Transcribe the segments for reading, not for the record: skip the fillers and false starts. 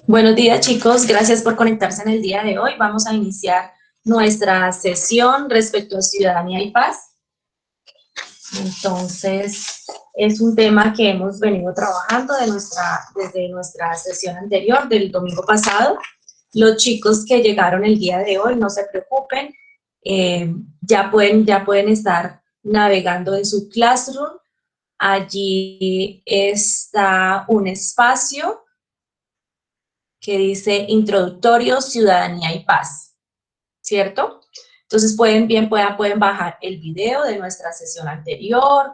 Buenos días, chicos. Gracias por conectarse en el día de hoy. Vamos a iniciar nuestra sesión respecto a ciudadanía y paz. Entonces, es un tema que hemos venido trabajando desde nuestra sesión anterior, del domingo pasado. Los chicos que llegaron el día de hoy, no se preocupen, ya pueden estar navegando en su Classroom. Allí está un espacio que dice Introductorio, Ciudadanía y Paz, ¿cierto? Entonces pueden bajar el video de nuestra sesión anterior,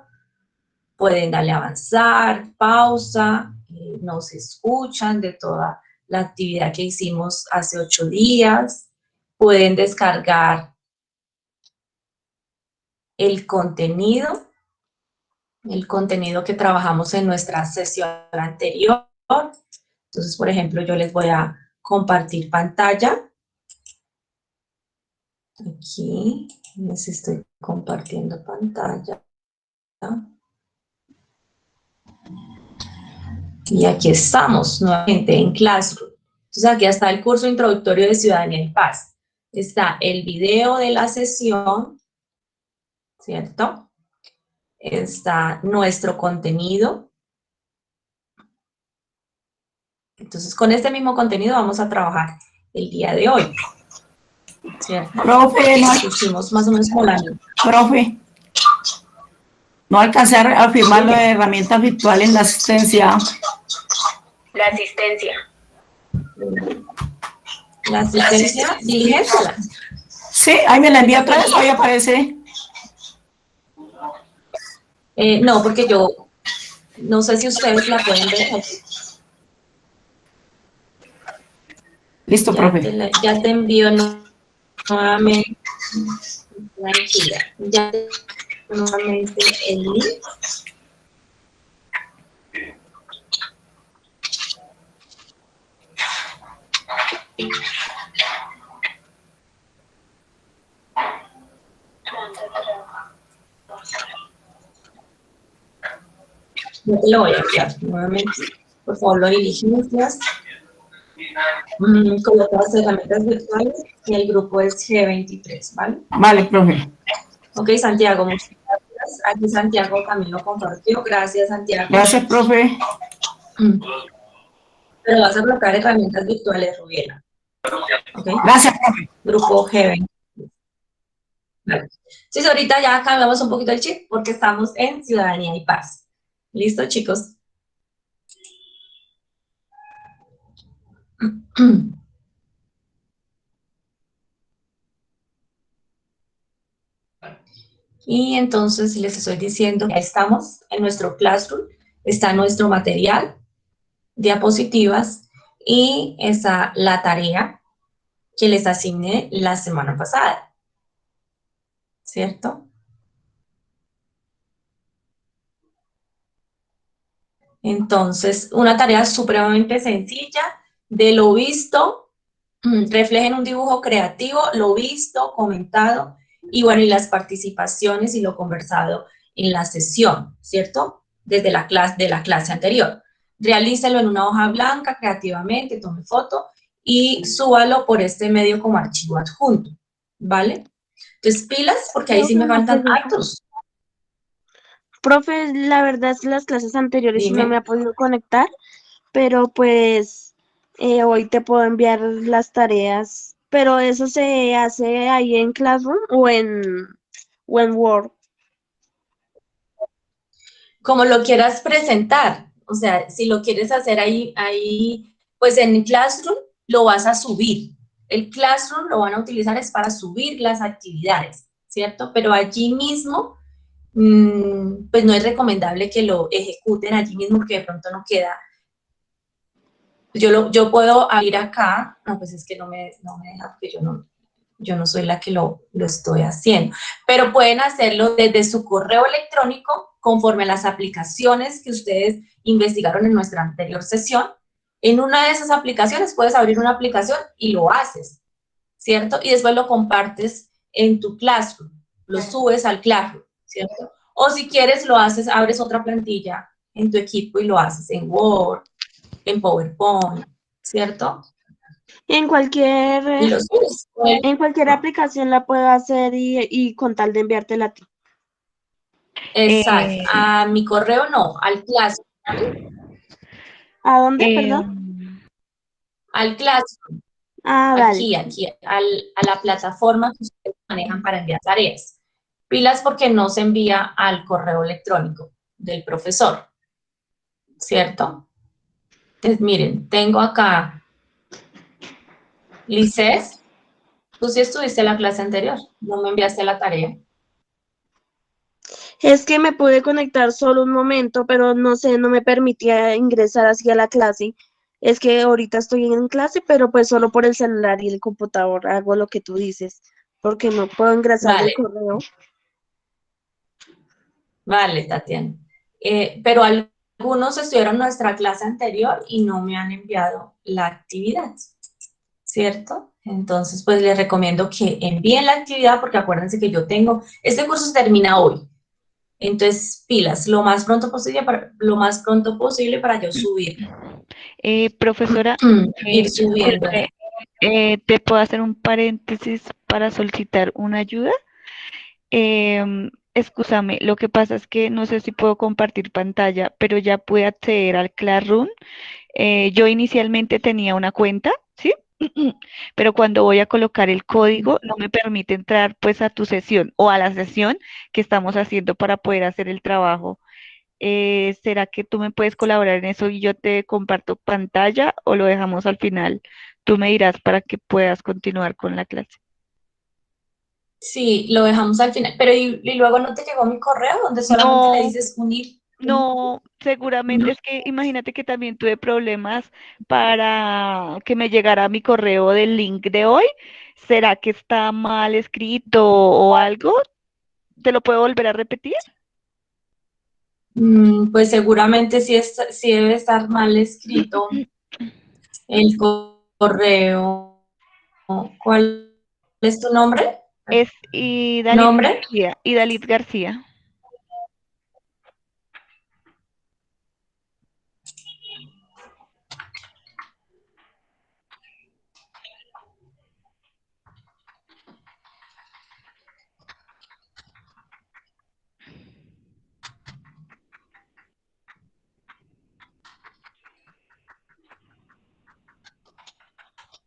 pueden darle a avanzar, pausa, nos escuchan de toda la actividad que hicimos hace 8 días, pueden descargar el contenido que trabajamos en nuestra sesión anterior. Entonces, por ejemplo, yo les voy a compartir pantalla. Aquí les estoy compartiendo pantalla. Y aquí estamos nuevamente en Classroom. Entonces aquí está el curso introductorio de Ciudadanía y Paz. Está el video de la sesión, ¿cierto? Está nuestro contenido. Entonces con este mismo contenido vamos a trabajar el día de hoy, ¿cierto? Profe, Hicimos más o menos como la misma. Profe, no alcancé a firmar lo de herramientas virtuales en la asistencia. La asistencia. La asistencia, diligénciala. Sí, ahí me la envía otra vez, ahí aparece. No, porque yo no sé si ustedes la pueden ver. Listo, profe. Ya te envío nuevamente, tranquila, ya te envío nuevamente el link. Yo te lo voy a enviar nuevamente. Por favor, lo diligencias. Coloca las herramientas virtuales y el grupo es G23, ¿vale? Vale, profe. Ok, Santiago, muchas gracias. Aquí Santiago también lo compartió. Gracias, Santiago. Gracias, profe. Pero vas a colocar herramientas virtuales, Rubiela. ¿Ok? Gracias, profe. Grupo G20. Vale. Entonces, ahorita ya cambiamos un poquito el chip porque estamos en Ciudadanía y Paz. ¿Listo, chicos? Y entonces les estoy diciendo que estamos en nuestro Classroom, está nuestro material, diapositivas y está la tarea que les asigné la semana pasada, ¿cierto? Entonces, una tarea supremamente sencilla, de lo visto, reflejen un dibujo creativo, lo visto, comentado, y bueno, y las participaciones y lo conversado en la sesión, ¿cierto? Desde la clase anterior. Realícelo en una hoja blanca creativamente, tome foto y súbalo por este medio como archivo adjunto, ¿vale? Entonces, pilas, porque ahí sí me faltan hartos. Profe, la verdad es que las clases anteriores sí no me Dime. ha podido conectar, pero pues hoy te puedo enviar las tareas. Pero eso se hace ahí en Classroom o en Word. Como lo quieras presentar, o sea, si lo quieres hacer pues en Classroom lo vas a subir. El Classroom lo van a utilizar es para subir las actividades, ¿cierto? Pero allí mismo, pues no es recomendable que lo ejecuten allí mismo porque de pronto no queda. Yo puedo abrir acá, no, pues es que no me deja porque yo no soy la que lo estoy haciendo, pero pueden hacerlo desde su correo electrónico conforme a las aplicaciones que ustedes investigaron en nuestra anterior sesión. En una de esas aplicaciones puedes abrir una aplicación y lo haces, ¿cierto? Y después lo compartes en tu Classroom, lo subes al Classroom, ¿cierto? O si quieres lo haces, abres otra plantilla en tu equipo y lo haces en Word, en PowerPoint, ¿cierto? En cualquier, Y lo subes. en cualquier aplicación la puedo hacer y con tal de enviártela a ti. Exacto. Eh, A mi correo no, al Classroom. ¿A dónde, eh, perdón? Al Classroom. Ah, dale. Aquí, a la plataforma que ustedes manejan para enviar tareas. Pilas porque no se envía al correo electrónico del profesor, ¿cierto? Entonces, miren, tengo acá, Lices, tú sí estuviste en la clase anterior, no me enviaste la tarea. Es que me pude conectar solo un momento, pero no sé, no me permitía ingresar así a la clase. Es que ahorita estoy en clase, pero pues solo por el celular y el computador hago lo que tú dices, porque no puedo ingresar del Vale, correo. vale, Tatiana. Pero algunos estuvieron en nuestra clase anterior y no me han enviado la actividad, ¿cierto? Entonces, pues les recomiendo que envíen la actividad porque acuérdense que yo tengo, este curso se termina hoy. Entonces, pilas, lo más pronto posible para yo subir, profesora, ir subiendo. disculpe, ¿te puedo hacer un paréntesis para solicitar una ayuda? Excúsame, lo que pasa es que no sé si puedo compartir pantalla, pero ya pude acceder al Classroom. Yo inicialmente tenía una cuenta, ¿sí? Pero cuando voy a colocar el código no me permite entrar pues a tu sesión o a la sesión que estamos haciendo para poder hacer el trabajo. ¿Será que tú me puedes colaborar en eso y yo te comparto pantalla o lo dejamos al final? Tú me dirás para que puedas continuar con la clase. Sí, lo dejamos al final, pero y luego no te llegó mi correo donde solamente le No, dices unir. no, seguramente No. es que imagínate que también tuve problemas para que me llegara mi correo del link de hoy. ¿Será que está mal escrito o algo? ¿Te lo puedo volver a repetir? Pues seguramente sí debe estar mal escrito el correo. ¿Cuál es tu nombre? Es Idalit ¿Nombre? García, Idalit García.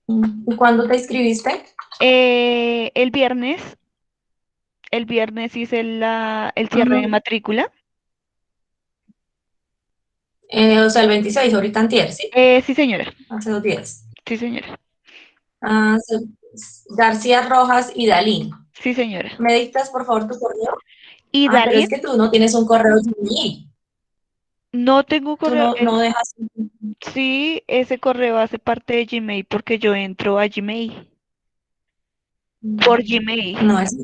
¿Y cuándo te inscribiste? El viernes hice el cierre de matrícula. O sea, el 26, ahorita antier, ¿sí? Sí, señora. Hace 2 días. Sí, señora. Ah, García Rojas y Dalín. Sí, señora. ¿Me dictas, por favor, tu correo? Ah, pero Idalit, es que tú no tienes un correo Gmail. no tengo Tú correo. no dejas. Sí, ese correo hace parte de Gmail porque yo entro a Gmail. Por Gmail. No es.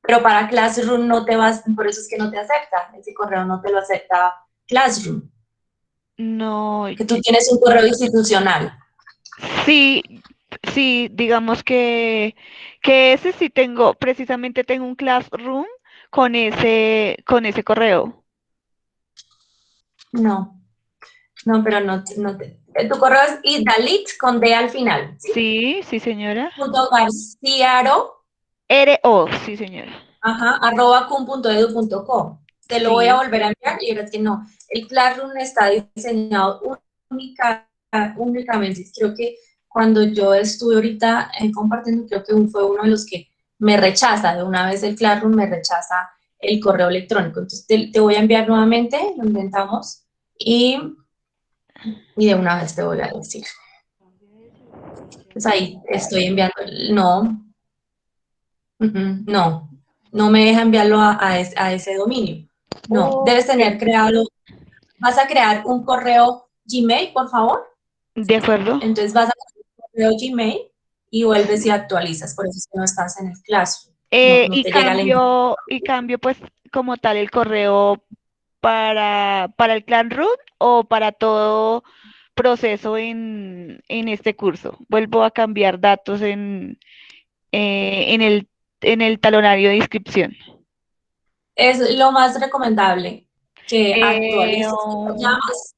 Pero para Classroom no te vas, por eso es que no te acepta. Ese correo no te lo acepta Classroom. No, Que tú tienes un correo institucional. sí, sí, digamos que ese sí tengo, precisamente tengo un Classroom con ese correo. No, no, pero tu correo es idalit con D al final, ¿sí? Sí, sí, señora. Punto garciaro, RO, sí, señora. ajá, arroba cum.edu.co. Te lo voy a Sí. volver a enviar y verás que no. El Classroom está diseñado únicamente. Creo que cuando yo estuve ahorita compartiendo, creo que fue uno de los que me rechaza. De una vez el Classroom me rechaza el correo electrónico. Entonces te voy a enviar nuevamente, lo intentamos y, y de una vez te voy a decir. Pues ahí estoy enviando. No, no, no me deja enviarlo a ese dominio. No, debes Ok. tener creado. ¿Vas a crear un correo Gmail, por favor? De acuerdo. Entonces vas a crear un correo Gmail y vuelves y actualizas. Por eso es que no estás en el Classroom. No, no Y te llega la invitación. cambio pues como tal el correo para el Clan Root o para todo proceso en este curso. Vuelvo a cambiar datos eh, en el, en el talonario de inscripción. Es lo más recomendable. que actualices, um, llamas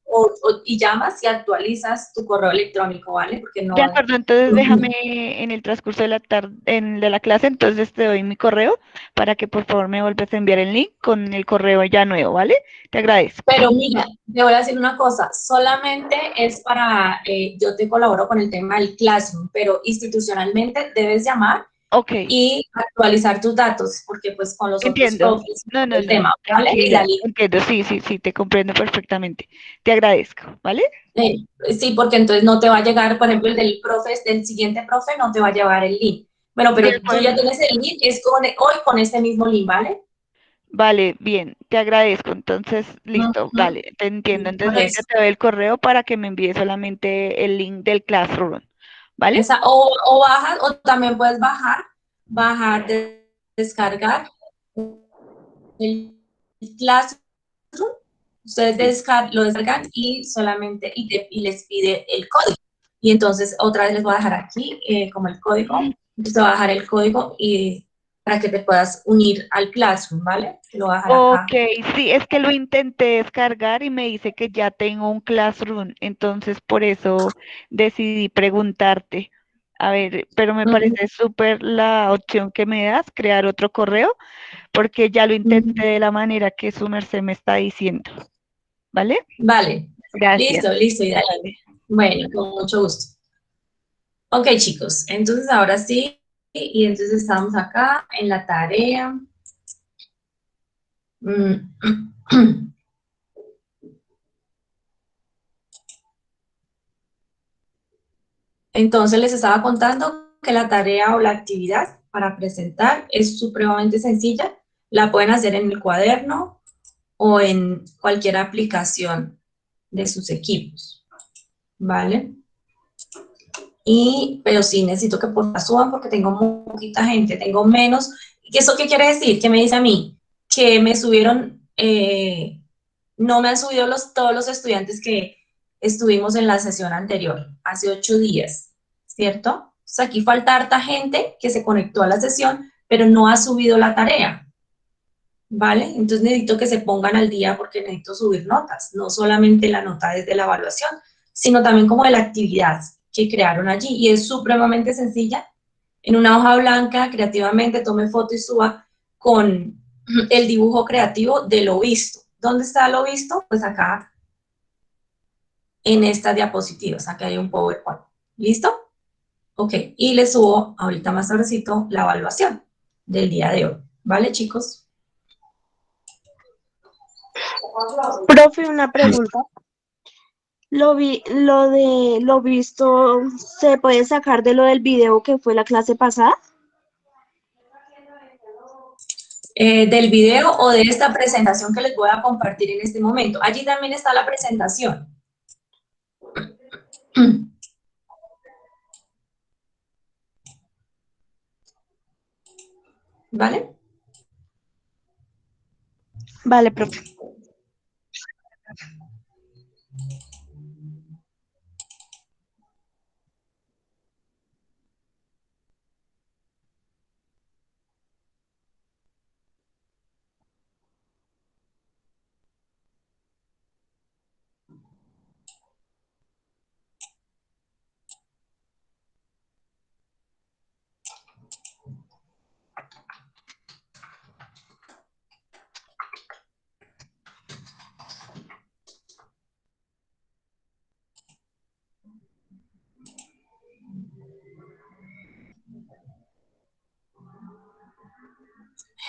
y llamas y actualizas tu correo electrónico, ¿vale? Porque no... de acuerdo, entonces déjame en el transcurso de la tarde, de la clase, entonces te doy mi correo para que por favor me vuelvas a enviar el link con el correo ya nuevo, ¿vale? Te agradezco. Pero mira, te voy a decir una cosa, solamente es para, yo te colaboro con el tema del Classroom, pero institucionalmente debes llamar Ok, y actualizar tus datos, porque pues con los otros entiendo. profes No, no, el no, tema, ¿vale? Y tranquila, dale. entiendo, sí, sí, sí, te comprendo perfectamente. Te agradezco, ¿vale? Sí, porque entonces no te va a llegar, por ejemplo, el del profe, del siguiente profe no te va a llevar el link. Bueno, De pero tú ya acuerdo. tienes el link, es hoy con este mismo link, ¿vale? Vale, bien, te agradezco. Entonces, listo, Ujú. dale, te entiendo. Entonces, Por ahorita eso. te doy el correo para que me envíes solamente el link del Classroom, ¿vale? O bajas, o también puedes bajar, descargar el Classroom. Ustedes Sí. lo descargan y solamente y les pide el código. Y entonces otra vez les voy a dejar aquí como el código. Entonces te voy a dejar el código y para que te puedas unir al Classroom, ¿vale? Te lo voy a dejar Ok, acá. sí, es que lo intenté descargar y me dice que ya tengo un Classroom, entonces por eso decidí preguntarte. A ver, pero me Ujú, parece súper la opción que me das, crear otro correo, porque ya lo intenté ujú. de la manera que su merced me está diciendo, ¿vale? Vale, Gracias. listo, y dale. Vale. Bueno, con mucho gusto. Ok, chicos, entonces ahora sí, y entonces estamos acá en la tarea. Mm. Entonces les estaba contando que la tarea o la actividad para presentar es supremamente sencilla. La pueden hacer en el cuaderno o en cualquier aplicación de sus equipos, ¿vale? Pero sí necesito que por favor suban porque tengo muy poquita gente, tengo menos. ¿Y eso qué quiere decir? ¿Qué me dice a mí? Que me subieron, no me han subido todos los estudiantes que estuvimos en la sesión anterior, hace 8 días, ¿cierto? O sea, aquí falta harta gente que se conectó a la sesión, pero no ha subido la tarea, ¿vale? Entonces necesito que se pongan al día porque necesito subir notas, no solamente la nota desde la evaluación, sino también como de la actividad que crearon allí. Y es supremamente sencilla. En una hoja blanca, creativamente, tome foto y suba con el dibujo creativo de lo visto. ¿Dónde está lo visto? Pues acá en estas diapositivas. Acá hay un PowerPoint. ¿Listo? Ok. Y les subo ahorita más tardecito la evaluación del día de hoy. ¿Vale, chicos? Profe, una pregunta. Lo visto, ¿se puede sacar de lo del video que fue la clase pasada? Del video o de esta presentación que les voy a compartir en este momento. Allí también está la presentación. ¿Vale? Vale, profe.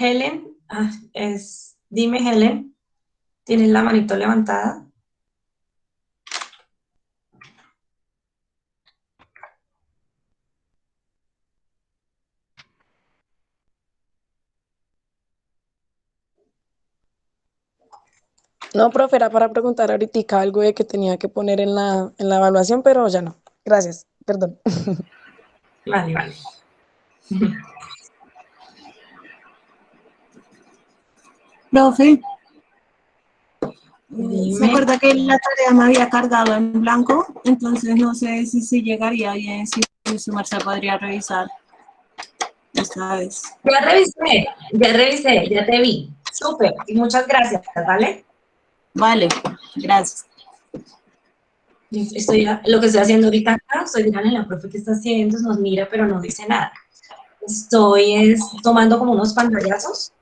Helen, dime Helen, ¿tienes la manito levantada? No, profe, era para preguntar ahorita algo de que tenía que poner en la evaluación, pero ya no. Gracias, perdón. Vale, vale. Profe, ¿se Dime. acuerda que la tarea me había cargado en blanco? Entonces no sé si llegaría bien, si su merced podría revisar esta vez. Ya revisé, ya te vi. Súper, y muchas gracias, ¿vale? Vale, gracias. Lo que estoy haciendo ahorita acá, estoy mirando la profe que está haciendo, nos mira pero no dice nada. Estoy tomando como unos pantallazos,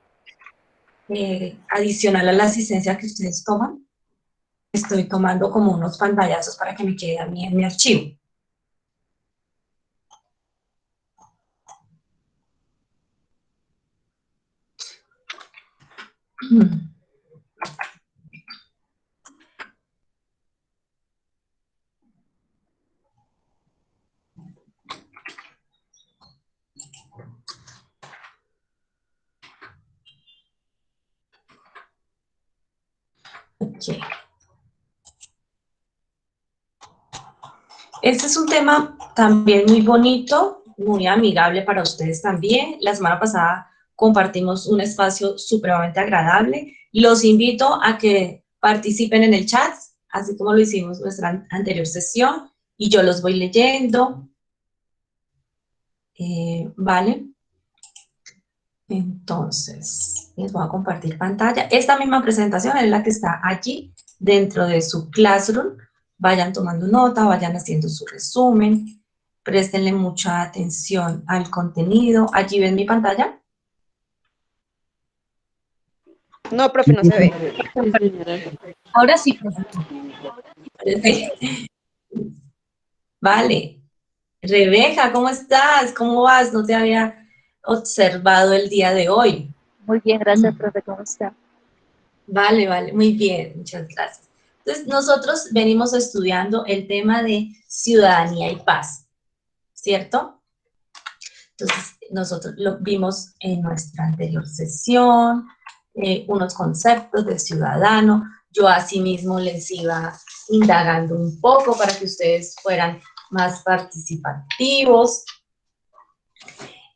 adicional a la asistencia que ustedes toman. Estoy tomando como unos pantallazos para que me quede a mí en mi archivo. Ok. Este es un tema también muy bonito, muy amigable para ustedes también. La semana pasada compartimos un espacio supremamente agradable. Los invito a que participen en el chat, así como lo hicimos en nuestra anterior sesión, y yo los voy leyendo. ¿Vale? Entonces, les voy a compartir pantalla. Esta misma presentación es la que está allí dentro de su Classroom. Vayan tomando nota, vayan haciendo su resumen, préstenle mucha atención al contenido. ¿Allí ven mi pantalla? No, profe, no se ve. Ahora sí, profe. Vale. Rebeca, ¿cómo estás? ¿Cómo vas? No te había observado el día de hoy. Muy bien, gracias, profe. ¿Cómo está? Vale, vale, muy bien, muchas gracias. Entonces, nosotros venimos estudiando el tema de ciudadanía y paz, ¿cierto? Entonces, nosotros lo vimos en nuestra anterior sesión, unos conceptos de ciudadano. Yo asimismo les iba indagando un poco para que ustedes fueran más participativos.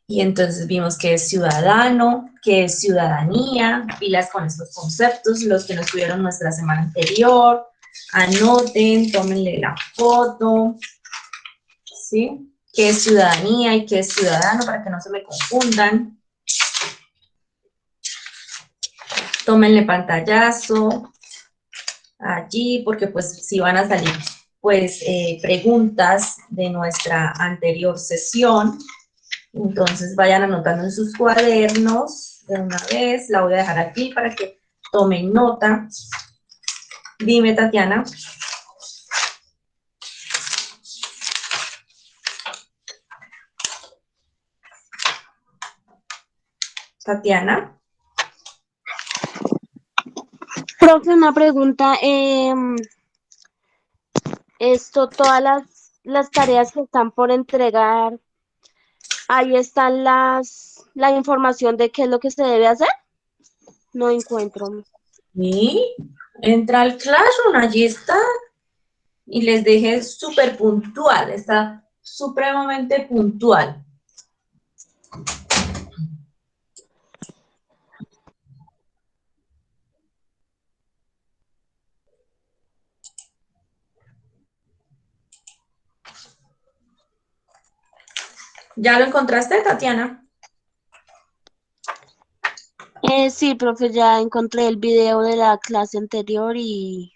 Y entonces vimos qué es ciudadano, qué es ciudadanía, pilas con estos conceptos, los que no estuvieron nuestra semana anterior, anoten, tómenle la foto, ¿sí? ¿Qué es ciudadanía y qué es ciudadano para que no se me confundan? Tómenle pantallazo allí porque pues si van a salir pues preguntas de nuestra anterior sesión. Entonces vayan anotando en sus cuadernos de una vez. La voy a dejar aquí para que tomen nota. Dime, Tatiana. Tatiana. Profe, una pregunta. Todas las tareas que están por entregar, ahí están la información de qué es lo que se debe hacer. No encuentro. Sí, entra al Classroom, allí está. Y les dejé súper puntual, está supremamente puntual. ¿Ya lo encontraste, Tatiana? Sí, profe, ya encontré el video de la clase anterior y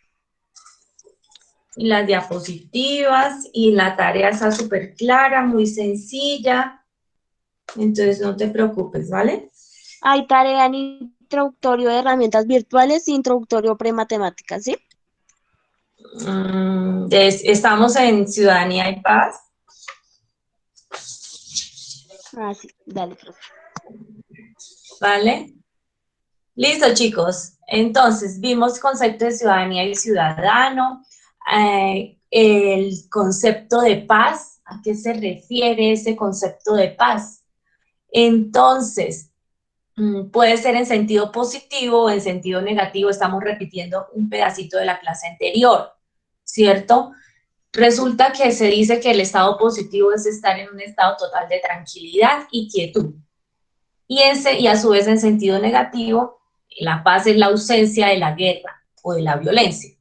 Y las diapositivas, y la tarea está súper clara, muy sencilla. Entonces no te preocupes, ¿vale? hay tarea en introductorio de herramientas virtuales e introductorio pre-matemáticas, ¿sí? Estamos en Ciudadanía y Paz. Ah, sí, dale, profe. ¿Vale? Listo, chicos. Entonces, vimos concepto de ciudadanía y ciudadano, el concepto de paz, ¿a qué se refiere ese concepto de paz? Entonces, puede ser en sentido positivo o en sentido negativo, estamos repitiendo un pedacito de la clase anterior, ¿cierto? Resulta que se dice que el estado positivo es estar en un estado total de tranquilidad y quietud. Y a su vez en sentido negativo, la paz es la ausencia de la guerra o de la violencia.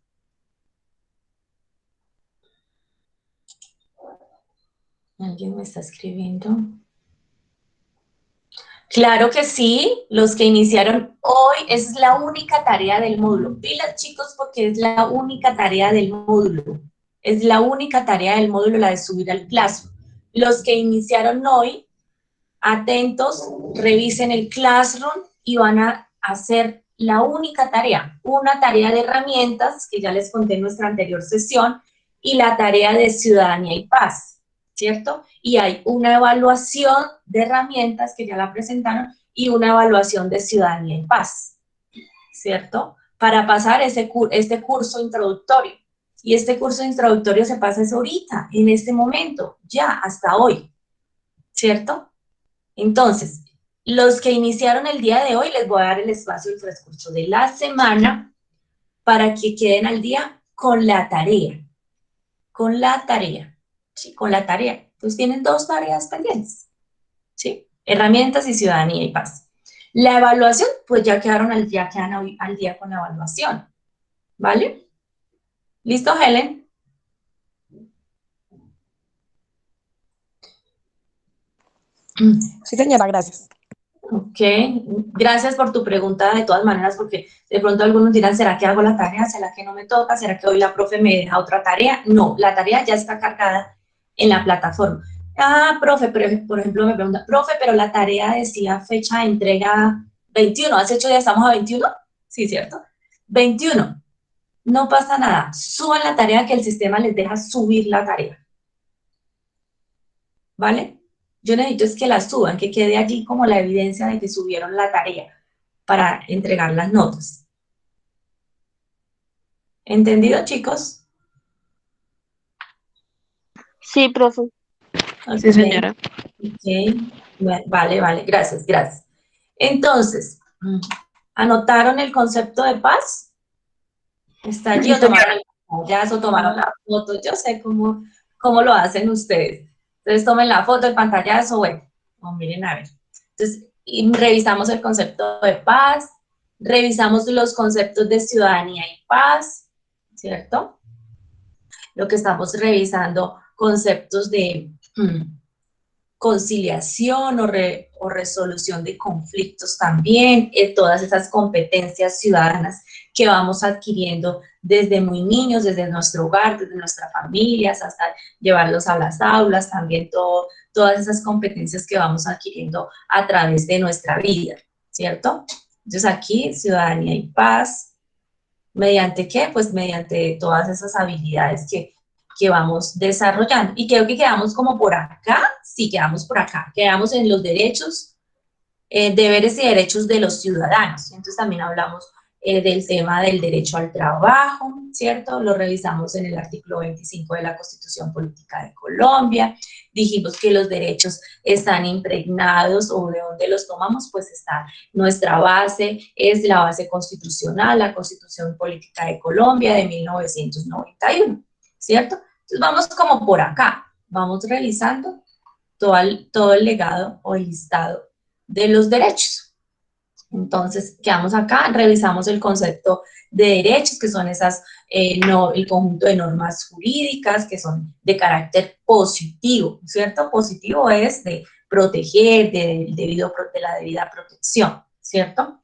¿Alguien me está escribiendo? Claro que sí, los que iniciaron hoy hoy es la única tarea del módulo. Pilas, chicos, porque es la única tarea del módulo. Es la única tarea del módulo la de subir al Classroom. Los que iniciaron hoy, atentos, revisen el Classroom y van a hacer la única tarea, una tarea de herramientas, que ya les conté en nuestra anterior sesión, y la tarea de ciudadanía y paz, ¿cierto? Y hay una evaluación de herramientas, que ya la presentaron, y una evaluación de ciudadanía y paz, ¿cierto? Para pasar este curso introductorio. Y este curso introductorio se pasa es ahorita, en este momento, ya, hasta hoy, ¿cierto? Entonces, los que iniciaron el día de hoy, les voy a dar el espacio del transcurso de la semana para que queden al día con la tarea. Con la tarea, ¿sí? Con la tarea. Entonces tienen 2 tareas pendientes, ¿sí? Herramientas y ciudadanía y paz. La evaluación, pues ya quedan al día con la evaluación, ¿vale? ¿Listo, Helen? Sí, señora, gracias. Ok, gracias por tu pregunta de todas maneras, porque de pronto algunos dirán, ¿será que hago la tarea? ¿Será que no me toca? ¿Será que hoy la profe me deja otra tarea? No, la tarea ya está cargada en la plataforma. Ah, profe, pero, por ejemplo, me pregunta, profe, pero la tarea decía fecha de entrega 21, ¿hace 8 días estamos a 21? Sí, ¿cierto? 21, no pasa nada, suban la tarea que el sistema les deja subir la tarea, ¿vale? Yo necesito es que la suban, que quede allí como la evidencia de que subieron la tarea para entregar las notas. ¿Entendido, chicos? Sí, profe. Okay. Sí, señora. Ok, vale, gracias. Entonces, ¿anotaron el concepto de paz? ¿Está allí o tomaron el pantallazo, tomaron la foto? Yo sé cómo lo hacen ustedes. Entonces, tomen la foto, el pantallazo, bueno, miren a ver. Entonces, y revisamos el concepto de paz, revisamos los conceptos de ciudadanía y paz, ¿cierto? Lo que estamos revisando, conceptos de conciliación o resolución de conflictos también, todas esas competencias ciudadanas que vamos adquiriendo desde muy niños, desde nuestro hogar, desde nuestras familias, hasta llevarlos a las aulas, también todas esas competencias que vamos adquiriendo a través de nuestra vida, ¿cierto? Entonces aquí, ciudadanía y paz, ¿mediante qué? Pues mediante todas esas habilidades que vamos desarrollando. Y creo que quedamos como por acá, sí, quedamos por acá, quedamos en los derechos, deberes y derechos de los ciudadanos. Entonces también hablamos del tema del derecho al trabajo, ¿cierto? Lo revisamos en el artículo 25 de la Constitución Política de Colombia. Dijimos que los derechos están impregnados, o de dónde los tomamos, pues está nuestra base, es la base constitucional, la Constitución Política de Colombia de 1991, ¿cierto? Entonces vamos como por acá, vamos revisando todo el legado o el listado de los derechos. Entonces, quedamos acá, revisamos el concepto de derechos, que son el conjunto de normas jurídicas que son de carácter positivo, ¿cierto? Positivo es de proteger, de la debida protección, ¿cierto?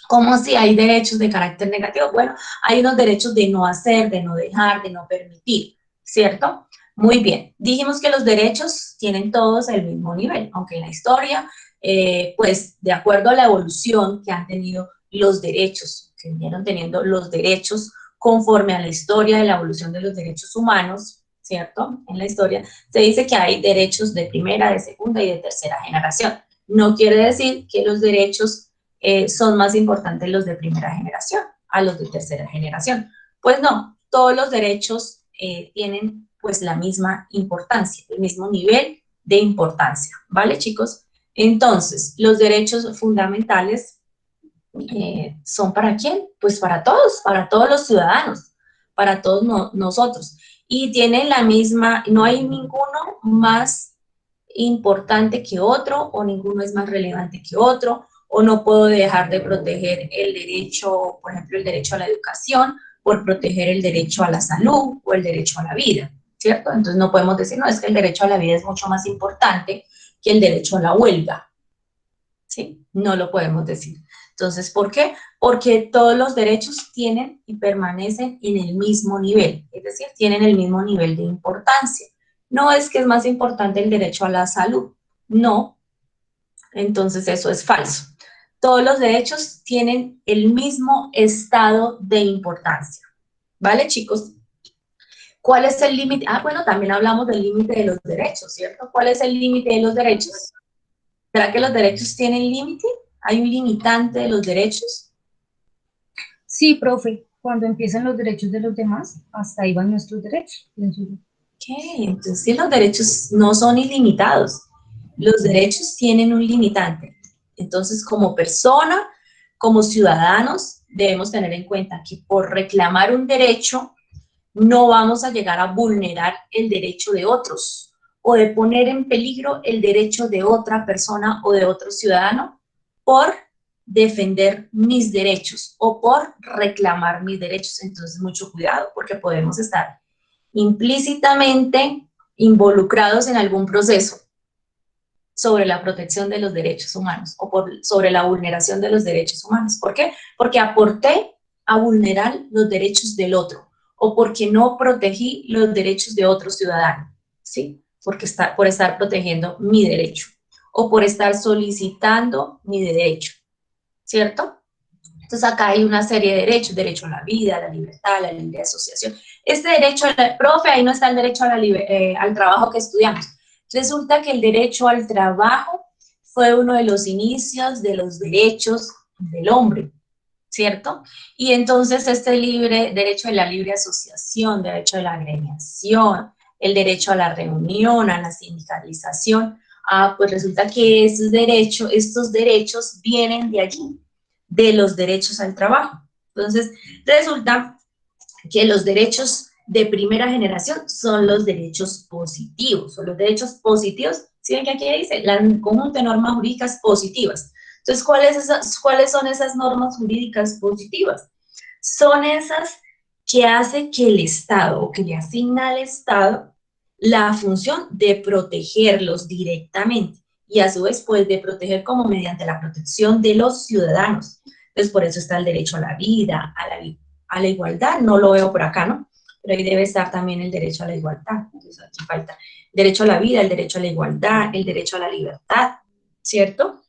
¿Cómo si hay derechos de carácter negativo? Bueno, hay unos derechos de no hacer, de no dejar, de no permitir, ¿cierto? Muy bien, dijimos que los derechos tienen todos el mismo nivel, aunque en la historia, pues de acuerdo a la evolución que han tenido los derechos, que vinieron teniendo los derechos conforme a la historia de la evolución de los derechos humanos, ¿cierto? En la historia se dice que hay derechos de primera, de segunda y de tercera generación. No quiere decir que los derechos son más importantes los de primera generación a los de tercera generación. Pues no, todos los derechos tienen pues la misma importancia, el mismo nivel de importancia, ¿vale, chicos? Entonces, los derechos fundamentales son ¿para quién? Pues para todos los ciudadanos, para todos nosotros. Y tienen la misma, no hay ninguno más importante que otro, o ninguno es más relevante que otro, o no puedo dejar de proteger el derecho, por ejemplo, el derecho a la educación, por proteger el derecho a la salud o el derecho a la vida, ¿cierto? Entonces no podemos decir, no, es que el derecho a la vida es mucho más importante que el derecho a la huelga, ¿sí? No lo podemos decir. Entonces, ¿por qué? Porque todos los derechos tienen y permanecen en el mismo nivel, es decir, tienen el mismo nivel de importancia. No es que es más importante el derecho a la salud, no, entonces eso es falso. Todos los derechos tienen el mismo estado de importancia, ¿vale, chicos? ¿Cuál es el límite? Ah, bueno, también hablamos del límite de los derechos, ¿cierto? ¿Cuál es el límite de los derechos? ¿Será que los derechos tienen límite? ¿Hay un limitante de los derechos? Sí, profe, cuando empiezan los derechos de los demás, hasta ahí van nuestros derechos, pienso yo. Ok, entonces sí, los derechos no son ilimitados. Los derechos tienen un limitante. Entonces, como persona, como ciudadanos, debemos tener en cuenta que por reclamar un derecho, no vamos a llegar a vulnerar el derecho de otros o de poner en peligro el derecho de otra persona o de otro ciudadano por defender mis derechos o por reclamar mis derechos. Entonces, mucho cuidado, porque podemos estar implícitamente involucrados en algún proceso sobre la protección de los derechos humanos o sobre la vulneración de los derechos humanos. ¿Por qué? Porque aporté a vulnerar los derechos del otro o porque no protegí los derechos de otro ciudadano, ¿sí? Por estar protegiendo mi derecho o por estar solicitando mi derecho, ¿cierto? Entonces acá hay una serie de derechos, derecho a la vida, a la libertad, a la libre asociación. Este derecho, profe, ahí no está el derecho a al trabajo que estudiamos. Resulta que el derecho al trabajo fue uno de los inicios de los derechos del hombre, ¿cierto? Y entonces este derecho a la libre asociación, derecho a la agremiación, el derecho a la reunión, a la sindicalización, pues resulta que estos derechos vienen de allí, de los derechos al trabajo. Entonces, resulta que los derechos de primera generación son los derechos positivos, son los derechos positivos, ¿sí ven que aquí dice? La conjunto de normas jurídicas positivas. Entonces, ¿cuáles son esas normas jurídicas positivas? Son esas que hace que el Estado, o que le asigna al Estado, la función de protegerlos directamente, y a su vez, pues, de proteger como mediante la protección de los ciudadanos. Entonces, por eso está el derecho a la vida, a la igualdad, no lo veo por acá, ¿no? Pero ahí debe estar también el derecho a la igualdad. Entonces, aquí falta el derecho a la vida, el derecho a la igualdad, el derecho a la libertad, ¿cierto?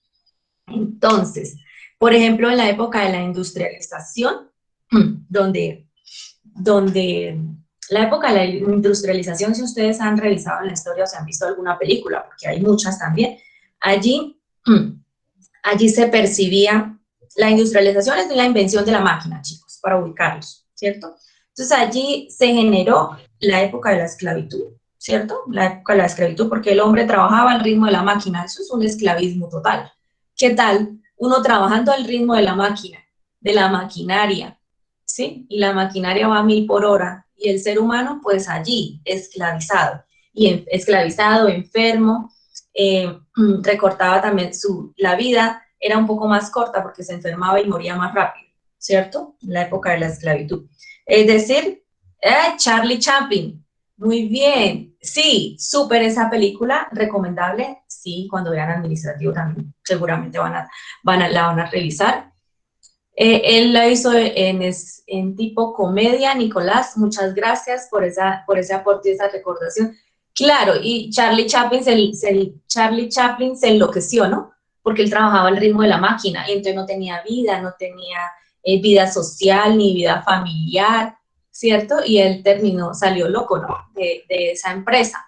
Entonces, por ejemplo, en la época de la industrialización, donde la época de la industrialización, si ustedes han revisado en la historia o se han visto alguna película, porque hay muchas también, allí se percibía, la industrialización es la invención de la máquina, chicos, para ubicarlos, ¿cierto? Entonces allí se generó la época de la esclavitud, ¿cierto? La época de la esclavitud, porque el hombre trabajaba al ritmo de la máquina, eso es un esclavismo total. ¿Qué tal? Uno trabajando al ritmo de la máquina, de la maquinaria, ¿sí? Y la maquinaria va a 1000 por hora, y el ser humano, pues allí, esclavizado, enfermo, recortaba también la vida, era un poco más corta porque se enfermaba y moría más rápido, ¿cierto? En la época de la esclavitud. Es decir, Charlie Chaplin, muy bien, sí, súper esa película, recomendable, sí, cuando vean Administrativo también, seguramente la van a revisar. Él la hizo en tipo comedia. Nicolás, muchas gracias por ese aporte y esa recordación. Claro, y Charlie Chaplin se enloqueció, ¿no? Porque él trabajaba al ritmo de la máquina, y entonces no tenía vida, no tenía vida social ni vida familiar, ¿cierto? Y él salió loco, ¿no? De esa empresa.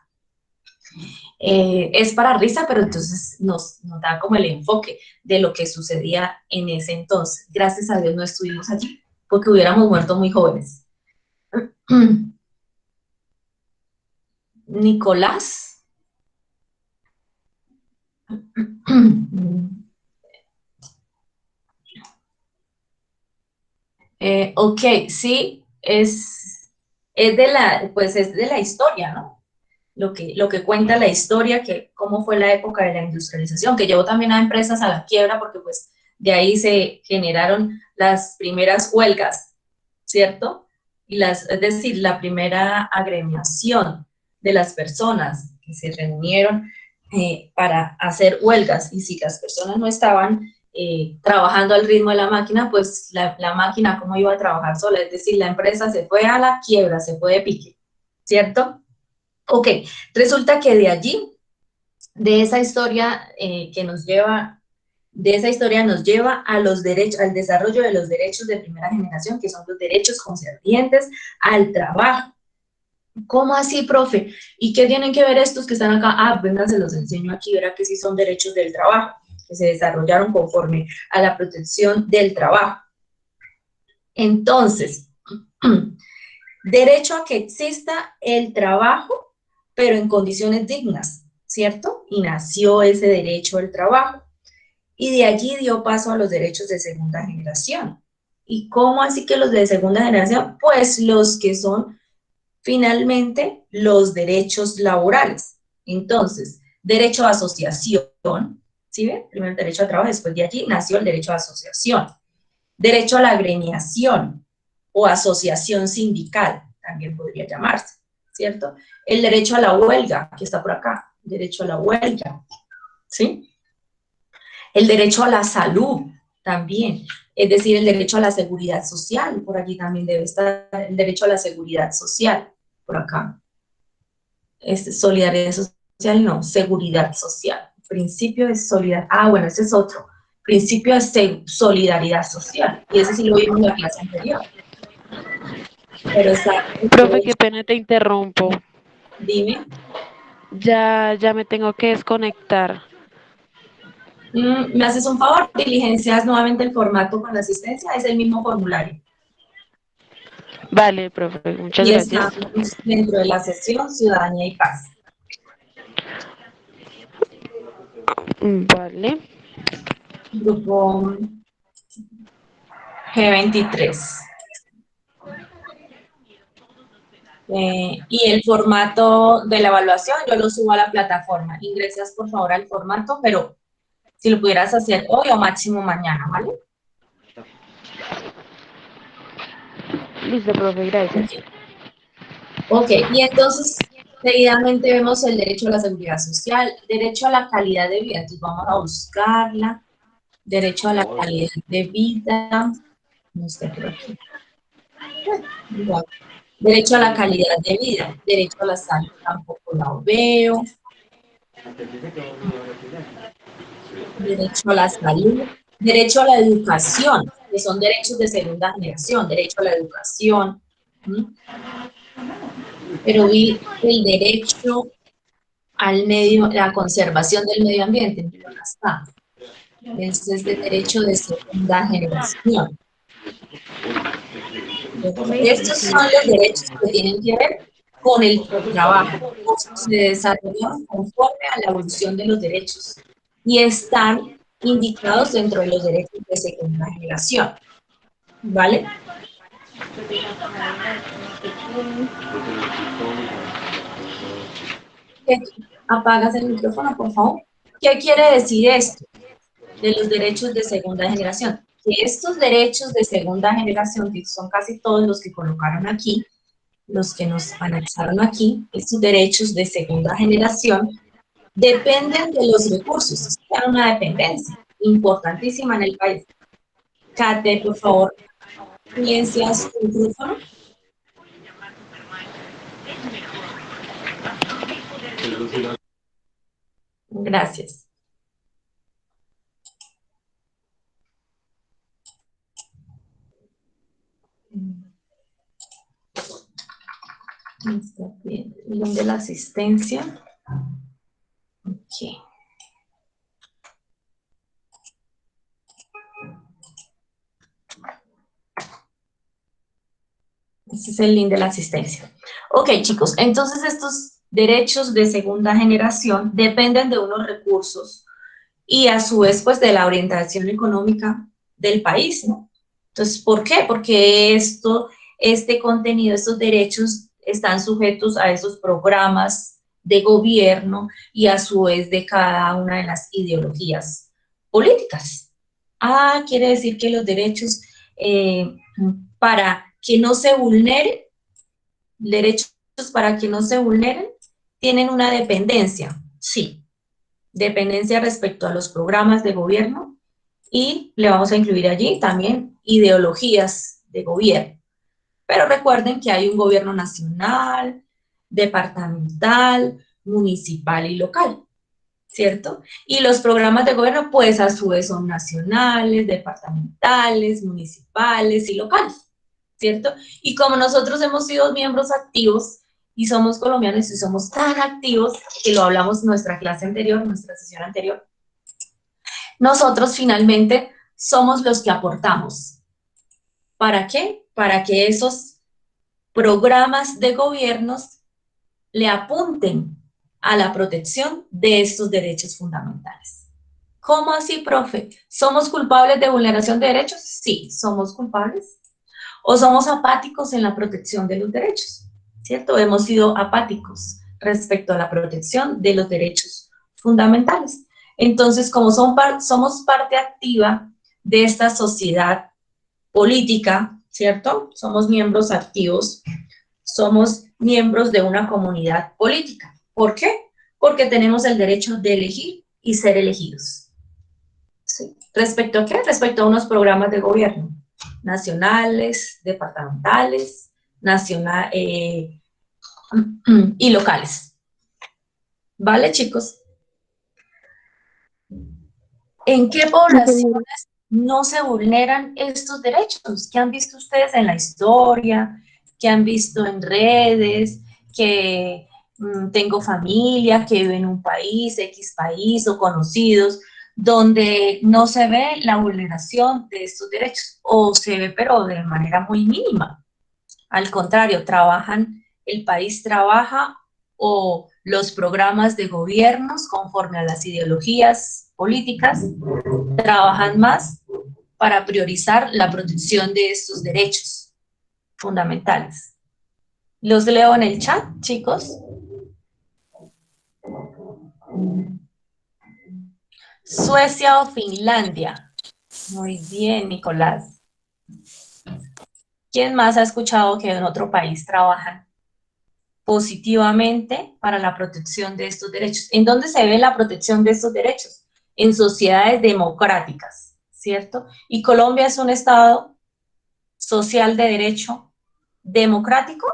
Es para risa, pero entonces nos da como el enfoque de lo que sucedía en ese entonces. Gracias a Dios no estuvimos allí, porque hubiéramos muerto muy jóvenes. Nicolás. Ok, sí, es de la historia, ¿no? Lo que cuenta la historia, que cómo fue la época de la industrialización, que llevó también a empresas a la quiebra, porque pues de ahí se generaron las primeras huelgas, ¿cierto? Es decir, la primera agremiación de las personas que se reunieron para hacer huelgas, y si las personas no estaban trabajando al ritmo de la máquina, pues la máquina cómo iba a trabajar sola, es decir, la empresa se fue a la quiebra, se fue de pique, ¿cierto? Ok, resulta que de allí, de esa historia de esa historia nos lleva a los derechos, al desarrollo de los derechos de primera generación, que son los derechos concernientes al trabajo. ¿Cómo así, profe? ¿Y qué tienen que ver estos que están acá? Ah, venga, se los enseño aquí, verá que sí son derechos del trabajo, que se desarrollaron conforme a la protección del trabajo. Entonces, derecho a que exista el trabajo, pero en condiciones dignas, ¿cierto? Y nació ese derecho al trabajo. Y de allí dio paso a los derechos de segunda generación. ¿Y cómo así que los de segunda generación? Pues los que son finalmente los derechos laborales. Entonces, derecho a asociación, ¿sí ven? Primero el derecho al trabajo, después de allí nació el derecho a asociación. Derecho a la agremiación o asociación sindical, también podría llamarse, ¿cierto? El derecho a la huelga, que está por acá, derecho a la huelga, ¿sí? El derecho a la salud también, es decir, el derecho a la seguridad social, por aquí también debe estar el derecho a la seguridad social, por acá. Solidaridad social, no, seguridad social. Principio de solidaridad, bueno, ese es otro. Principio de solidaridad social, y ese sí lo vimos en la clase anterior. Pero está... Profe, qué pena te interrumpo. Dime. Ya me tengo que desconectar. ¿Me haces un favor? Diligencias nuevamente el formato con la asistencia, es el mismo formulario. Vale, profe, muchas Y gracias. estamos dentro de la sesión Ciudadanía y Paz. Vale. Grupo G23. Y el formato de la evaluación yo lo subo a la plataforma. Ingresas por favor al formato, pero si lo pudieras hacer hoy o máximo mañana, ¿vale? Listo, profe, gracias. Ok, y entonces seguidamente vemos el derecho a la seguridad social, derecho a la calidad de vida. Entonces vamos a buscarla. Derecho a la calidad de vida. No está por aquí. Bueno, derecho a la calidad de vida. Derecho a la salud tampoco la veo. Derecho a la salud. Derecho a la educación, que son derechos de segunda generación. Derecho a la educación. Pero vi el derecho al medio, la conservación del medio ambiente. Acá está. Este es de derecho de segunda generación. Estos son los derechos que tienen que ver con el trabajo. Se desarrollaron conforme a la evolución de los derechos y están indicados dentro de los derechos de segunda generación. ¿Vale? Apagas el micrófono, por favor. ¿Qué quiere decir esto de los derechos de segunda generación? Que estos derechos de segunda generación, que son casi todos los que colocaron aquí, los que nos anexaron aquí, estos derechos de segunda generación, dependen de los recursos. Es una dependencia importantísima en el país. Kate, por favor, silencias tu micrófono. Gracias. Está bien. ¿Y de la asistencia? Ok. Este es el link de la asistencia. Ok, chicos, entonces estos derechos de segunda generación dependen de unos recursos y a su vez, pues, de la orientación económica del país, ¿no? Entonces, ¿por qué? Porque este contenido, estos derechos están sujetos a esos programas de gobierno y a su vez de cada una de las ideologías políticas. Quiere decir que los derechos para que no se vulneren, derechos para que no se vulneren, tienen una dependencia, sí, dependencia respecto a los programas de gobierno y le vamos a incluir allí también ideologías de gobierno. Pero recuerden que hay un gobierno nacional, departamental, municipal y local, ¿cierto? Y los programas de gobierno, pues a su vez son nacionales, departamentales, municipales y locales, ¿cierto? Y como nosotros hemos sido miembros activos y somos colombianos y somos tan activos, que lo hablamos en nuestra clase anterior, en nuestra sesión anterior, nosotros finalmente somos los que aportamos. ¿Para qué? Para que esos programas de gobiernos le apunten a la protección de estos derechos fundamentales. ¿Cómo así, profe? ¿Somos culpables de vulneración de derechos? Sí, somos culpables. ¿O somos apáticos en la protección de los derechos? ¿Cierto? Hemos sido apáticos respecto a la protección de los derechos fundamentales. Entonces, como somos parte activa de esta sociedad política, ¿cierto? Somos miembros activos, somos miembros de una comunidad política. ¿Por qué? Porque tenemos el derecho de elegir y ser elegidos. ¿Sí? ¿Respecto a qué? Respecto a unos programas de gobierno nacionales, departamentales, y locales. ¿Vale, chicos? ¿En qué poblaciones no se vulneran estos derechos? ¿Qué han visto ustedes en la historia? ¿Qué han visto en redes? Que tengo familia que vive en un país, X país o conocidos, donde no se ve la vulneración de estos derechos, o se ve pero de manera muy mínima. Al contrario, el país trabaja o los programas de gobiernos conforme a las ideologías políticas trabajan más para priorizar la protección de estos derechos fundamentales. Los leo en el chat, chicos. Suecia o Finlandia. Muy bien, Nicolás. ¿Quién más ha escuchado que en otro país trabajan positivamente para la protección de estos derechos? ¿En dónde se ve la protección de estos derechos? En sociedades democráticas, ¿cierto? Y Colombia es un estado social de derecho democrático.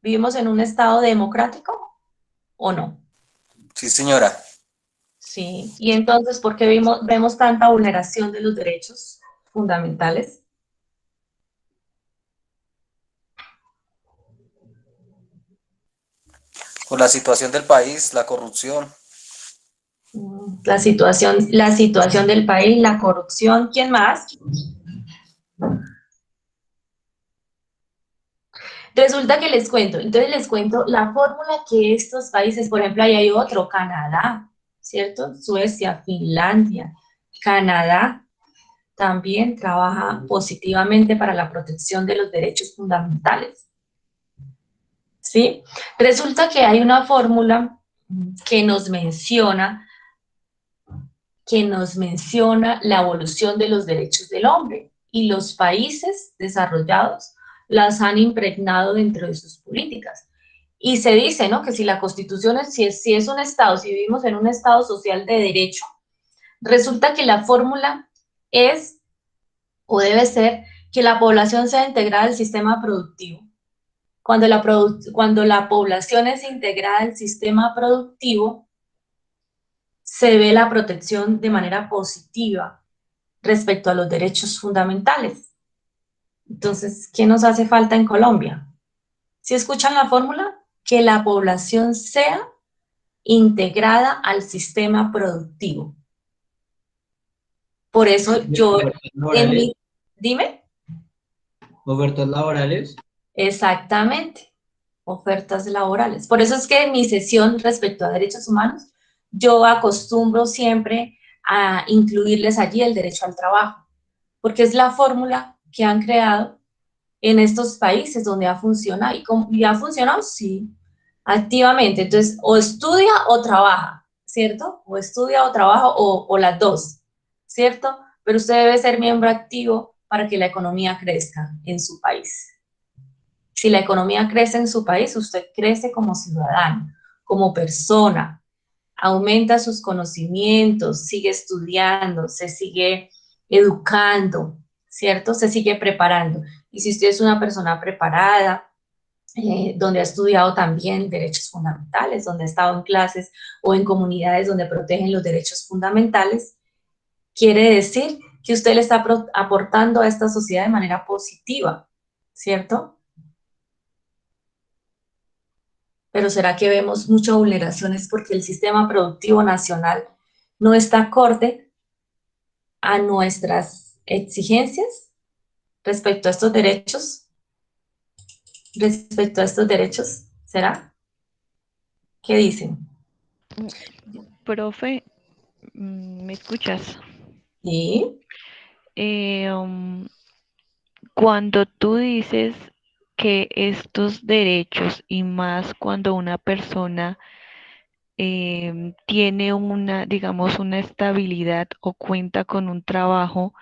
¿Vivimos en un estado democrático o no? Sí, señora. Sí. Y entonces, ¿por qué vemos tanta vulneración de los derechos fundamentales? Con la situación del país, la corrupción. La situación del país, la corrupción. ¿Quién más? Resulta que les cuento la fórmula que estos países, por ejemplo, ahí hay otro, Canadá, ¿cierto? Suecia, Finlandia, Canadá también trabaja positivamente para la protección de los derechos fundamentales, ¿sí? Resulta que hay una fórmula que nos menciona la evolución de los derechos del hombre, y los países desarrollados las han impregnado dentro de sus políticas. Y se dice, ¿no?, que si la Constitución si es un Estado, si vivimos en un Estado social de derecho, resulta que la fórmula es, o debe ser, que la población sea integrada al sistema productivo. Cuando la población es integrada al sistema productivo, se ve la protección de manera positiva respecto a los derechos fundamentales. Entonces, ¿qué nos hace falta en Colombia? ¿Sí escuchan la fórmula? Que la población sea integrada al sistema productivo. Por eso yo, dime. ¿Ofertas laborales? Exactamente, ofertas laborales. Por eso es que en mi sesión respecto a derechos humanos, yo acostumbro siempre a incluirles allí el derecho al trabajo, porque es la fórmula que han creado en estos países donde ha funcionado. ¿Y ha funcionado? Sí, activamente. Entonces, o estudia o trabaja, ¿cierto? O estudia o trabaja, o las dos, ¿cierto? Pero usted debe ser miembro activo para que la economía crezca en su país. Si la economía crece en su país, usted crece como ciudadano, como persona, aumenta sus conocimientos, sigue estudiando, se sigue educando, ¿cierto? Se sigue preparando. Y si usted es una persona preparada, donde ha estudiado también derechos fundamentales, donde ha estado en clases o en comunidades donde protegen los derechos fundamentales, quiere decir que usted le está aportando a esta sociedad de manera positiva, ¿cierto? Pero ¿será que vemos muchas vulneraciones porque el sistema productivo nacional no está acorde a nuestras exigencias respecto a estos derechos? Respecto a estos derechos, ¿será? ¿Qué dicen? Profe, ¿me escuchas? Sí. Cuando tú dices que estos derechos, y más cuando una persona tiene una, digamos, una estabilidad o cuenta con un trabajo,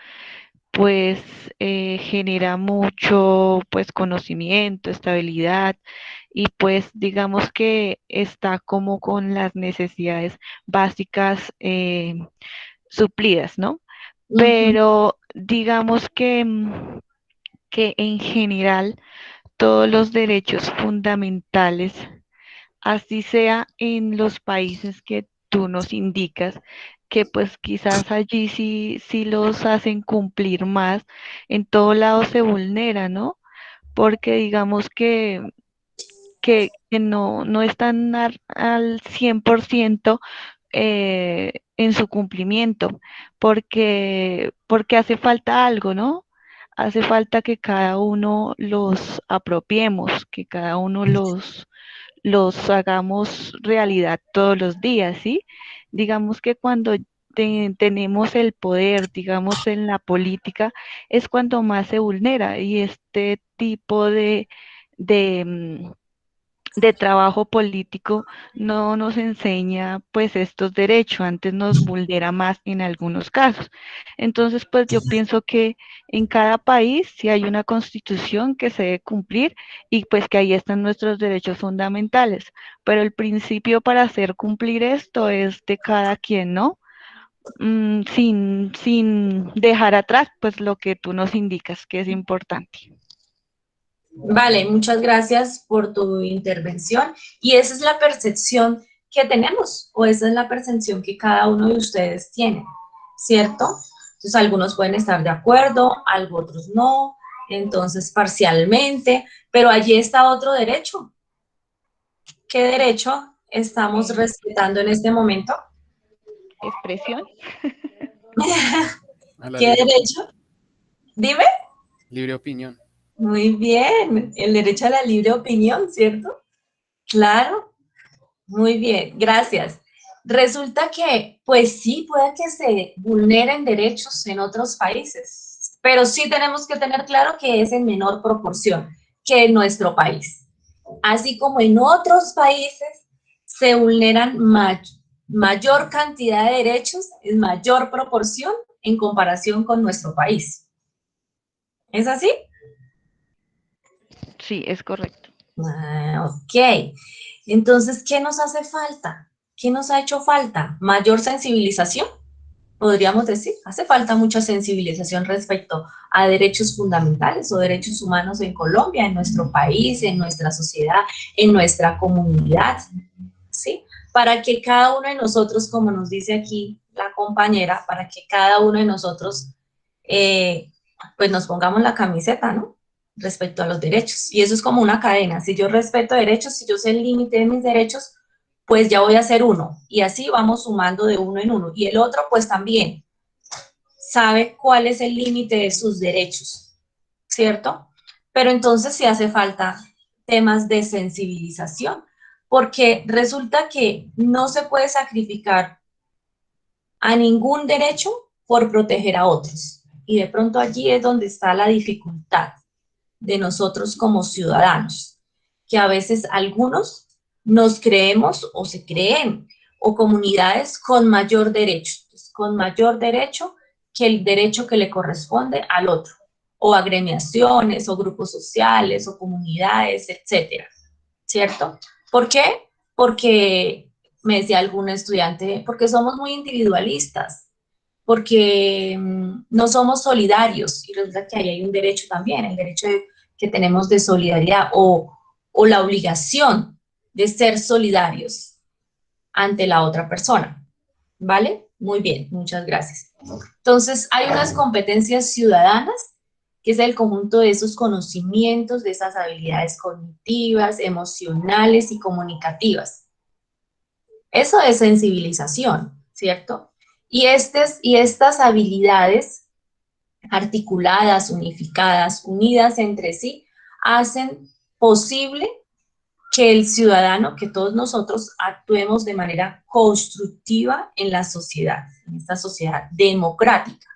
pues genera mucho, pues, conocimiento, estabilidad, y pues digamos que está como con las necesidades básicas suplidas, ¿no? Pero digamos que en general todos los derechos fundamentales, así sea en los países que tú nos indicas, que pues quizás allí sí los hacen cumplir más, en todo lado se vulnera, ¿no? Porque digamos que no están al 100% en su cumplimiento, porque hace falta algo, ¿no? Hace falta que cada uno los apropiemos, que cada uno los hagamos realidad todos los días, ¿sí? Digamos que cuando tenemos el poder, digamos, en la política, es cuando más se vulnera, y este tipo de trabajo político no nos enseña pues estos derechos, antes nos vulnera más en algunos casos. Entonces pues yo pienso que en cada país sí hay una constitución que se debe cumplir, y pues que ahí están nuestros derechos fundamentales, pero el principio para hacer cumplir esto es de cada quien, ¿no? Sin dejar atrás pues lo que tú nos indicas que es importante. Vale, muchas gracias por tu intervención. Y esa es la percepción que tenemos, o esa es la percepción que cada uno de ustedes tiene, ¿cierto? Entonces, algunos pueden estar de acuerdo, otros no, entonces parcialmente, pero allí está otro derecho. ¿Qué derecho estamos respetando en este momento? ¿Expresión? ¿Qué derecho? Dime. Libre opinión. Muy bien, el derecho a la libre opinión, ¿cierto? Claro, muy bien, gracias. Resulta que, pues sí, puede que se vulneren derechos en otros países, pero sí tenemos que tener claro que es en menor proporción que en nuestro país. Así como en otros países se vulneran mayor cantidad de derechos en mayor proporción en comparación con nuestro país. ¿Es así? Sí, es correcto. Ok. Entonces, ¿qué nos hace falta? ¿Qué nos ha hecho falta? ¿Mayor sensibilización? Podríamos decir, hace falta mucha sensibilización respecto a derechos fundamentales o derechos humanos en Colombia, en nuestro país, en nuestra sociedad, en nuestra comunidad, ¿sí? Para que cada uno de nosotros, como nos dice aquí la compañera, para que cada uno de nosotros, pues nos pongamos la camiseta, ¿no? Respecto a los derechos. Y eso es como una cadena. Si yo respeto derechos, si yo sé el límite de mis derechos, pues ya voy a hacer uno. Y así vamos sumando de uno en uno. Y el otro, pues también sabe cuál es el límite de sus derechos, ¿cierto? Pero entonces sí hace falta temas de sensibilización, porque resulta que no se puede sacrificar a ningún derecho por proteger a otros. Y de pronto allí es donde está la dificultad de nosotros como ciudadanos, que a veces algunos nos creemos o se creen, o comunidades con mayor derecho, con mayor derecho que el derecho que le corresponde al otro, o agremiaciones, o grupos sociales, o comunidades, etcétera, ¿cierto? ¿Por qué? Porque me decía algún estudiante, porque somos muy individualistas, porque no somos solidarios, y resulta que ahí hay un derecho también, el derecho que tenemos de solidaridad o la obligación de ser solidarios ante la otra persona, ¿vale? Muy bien, muchas gracias. Entonces, hay unas competencias ciudadanas, que es el conjunto de esos conocimientos, de esas habilidades cognitivas, emocionales y comunicativas. Eso es sensibilización, ¿cierto? Y estas habilidades articuladas, unificadas, unidas entre sí, hacen posible que el ciudadano, que todos nosotros actuemos de manera constructiva en la sociedad, en esta sociedad democrática,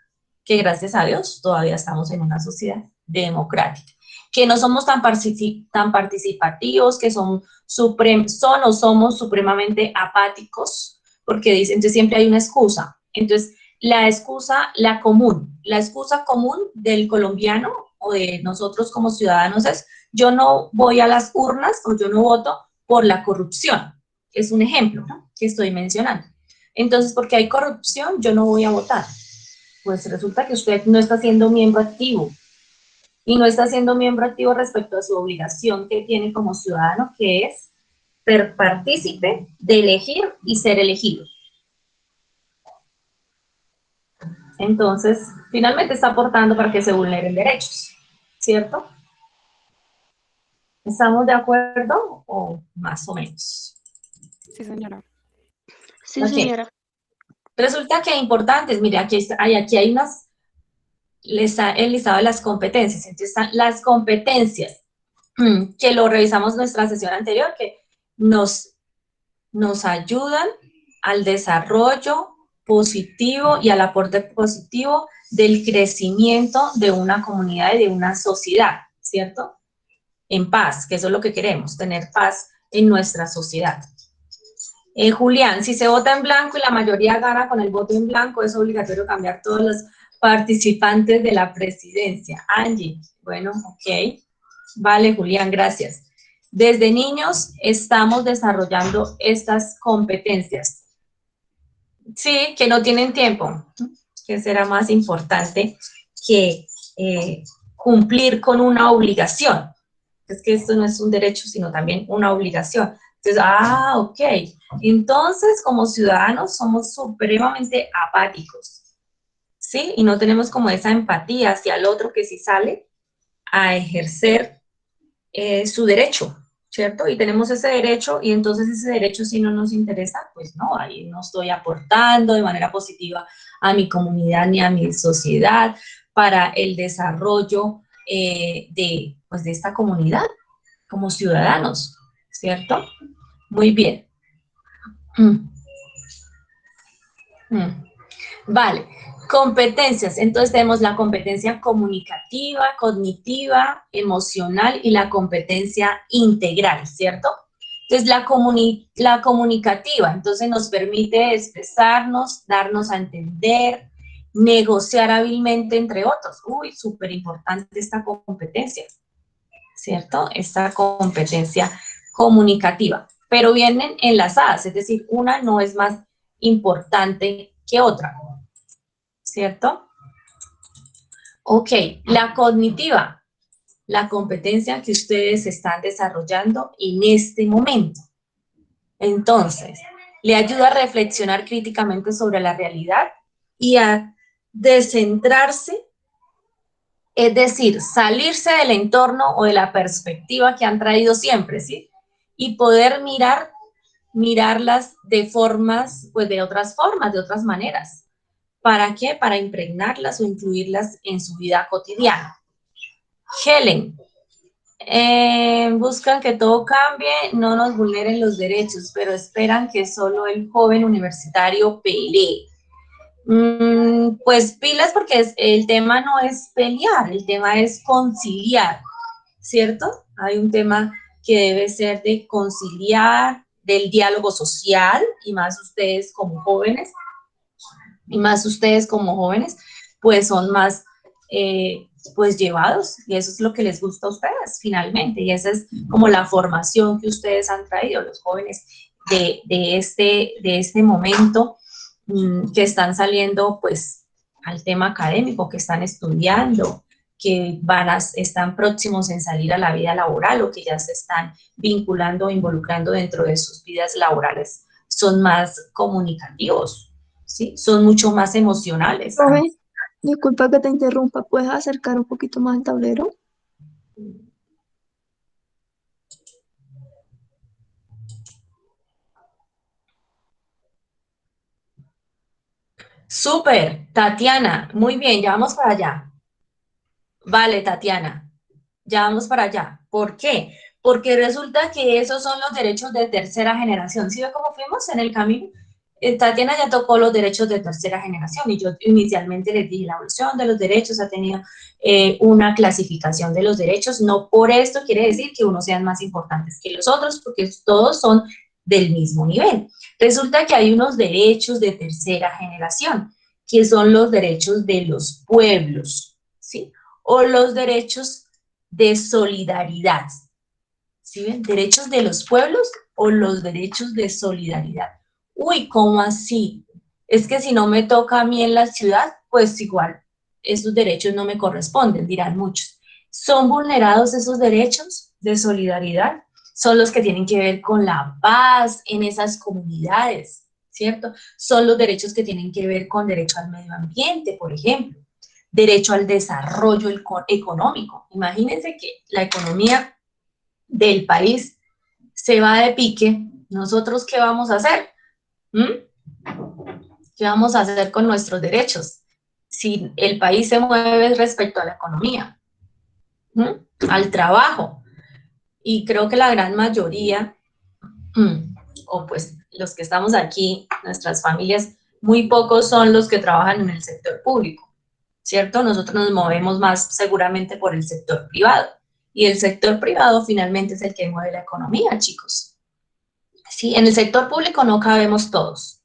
que gracias a Dios todavía estamos en una sociedad democrática, que no somos tan participativos, que somos supremamente apáticos, porque dicen que siempre hay una excusa. Entonces, la excusa común del colombiano o de nosotros como ciudadanos es: yo no voy a las urnas o yo no voto por la corrupción. Es un ejemplo, ¿no?, que estoy mencionando. Entonces, porque hay corrupción, yo no voy a votar. Pues resulta que usted no está siendo miembro activo. Y no está siendo miembro activo respecto a su obligación que tiene como ciudadano, que es ser partícipe de elegir y ser elegido. Entonces, finalmente está aportando para que se vulneren derechos, ¿cierto? ¿Estamos de acuerdo o más o menos? Sí, señora. Sí, Ok. señora. Resulta que importantes, mire, aquí hay unas, el listado de las competencias. Entonces están las competencias, que lo revisamos en nuestra sesión anterior, que nos ayudan al desarrollo positivo y al aporte positivo del crecimiento de una comunidad y de una sociedad, ¿cierto? En paz, que eso es lo que queremos, tener paz en nuestra sociedad. Julián, si se vota en blanco y la mayoría gana con el voto en blanco, es obligatorio cambiar todos los participantes de la presidencia. Angie, bueno, ok. Vale, Julián, gracias. Desde niños estamos desarrollando estas competencias. Sí, que no tienen tiempo, que será más importante que cumplir con una obligación. Es que esto no es un derecho, sino también una obligación. Entonces, ok. Entonces, como ciudadanos, somos supremamente apáticos, ¿sí? Y no tenemos como esa empatía hacia el otro que sí sale a ejercer su derecho, ¿cierto? Y tenemos ese derecho, y entonces ese derecho, si no nos interesa, pues no, ahí no estoy aportando de manera positiva a mi comunidad ni a mi sociedad para el desarrollo de esta comunidad como ciudadanos, ¿cierto? Muy bien. Vale, competencias. Entonces tenemos la competencia comunicativa, cognitiva, emocional y la competencia integral, ¿cierto? Entonces la comunicativa, entonces nos permite expresarnos, darnos a entender, negociar hábilmente entre otros. Uy, súper importante esta competencia, ¿cierto? Esta competencia comunicativa. Pero vienen enlazadas, es decir, una no es más importante que otra, ¿cierto? Ok, la cognitiva, la competencia que ustedes están desarrollando en este momento. Entonces, le ayuda a reflexionar críticamente sobre la realidad y a descentrarse, es decir, salirse del entorno o de la perspectiva que han traído siempre, ¿sí? Y poder mirarlas de formas, pues de otras formas, de otras maneras. ¿Para qué? Para impregnarlas o incluirlas en su vida cotidiana. Helen, buscan que todo cambie, no nos vulneren los derechos, pero esperan que solo el joven universitario pelee. Pues pilas, porque el tema no es pelear, el tema es conciliar, ¿cierto? Hay un tema que debe ser de conciliar, del diálogo social, y más ustedes como jóvenes, pues son más pues llevados, y eso es lo que les gusta a ustedes finalmente, y esa es como la formación que ustedes han traído, los jóvenes de este momento, que están saliendo pues al tema académico, que están estudiando, que están próximos en salir a la vida laboral o que ya se están vinculando o involucrando dentro de sus vidas laborales, son más comunicativos, ¿sí? Son mucho más emocionales. Profe, disculpa que te interrumpa, ¿puedes acercar un poquito más el tablero? Súper, Tatiana, muy bien, ya vamos para allá. Vale, Tatiana, ya vamos para allá. ¿Por qué? Porque resulta que esos son los derechos de tercera generación. ¿Sí ve cómo fuimos en el camino? Tatiana ya tocó los derechos de tercera generación y yo inicialmente les dije la evolución de los derechos ha tenido una clasificación de los derechos. No por esto quiere decir que unos sean más importantes que los otros, porque todos son del mismo nivel. Resulta que hay unos derechos de tercera generación, que son los derechos de los pueblos, ¿sí? O los derechos de solidaridad, ¿sí ven? Derechos de los pueblos o los derechos de solidaridad. Uy, ¿cómo así? Es que si no me toca a mí en la ciudad, pues igual, esos derechos no me corresponden, dirán muchos. ¿Son vulnerados esos derechos de solidaridad? Son los que tienen que ver con la paz en esas comunidades, ¿cierto? Son los derechos que tienen que ver con derecho al medio ambiente, por ejemplo. Derecho al desarrollo económico. Imagínense que la economía del país se va de pique. ¿Nosotros qué vamos a hacer? ¿Qué vamos a hacer con nuestros derechos? Si el país se mueve respecto a la economía, al trabajo. Y creo que la gran mayoría, o pues los que estamos aquí, nuestras familias, muy pocos son los que trabajan en el sector público, ¿cierto? Nosotros nos movemos más seguramente por el sector privado. Y el sector privado finalmente es el que mueve la economía, chicos. Sí, en el sector público no cabemos todos.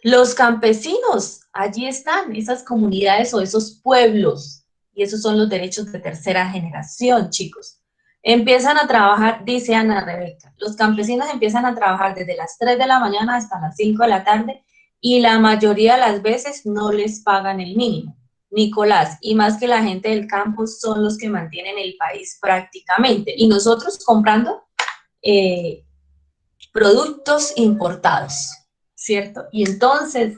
Los campesinos, allí están esas comunidades o esos pueblos, y esos son los derechos de tercera generación, chicos. Empiezan a trabajar, dice Ana Rebeca, los campesinos empiezan a trabajar desde las 3 de la mañana hasta las 5 de la tarde y la mayoría de las veces no les pagan el mínimo. Nicolás, y más que la gente del campo son los que mantienen el país prácticamente, y nosotros comprando productos importados, ¿cierto? Y entonces,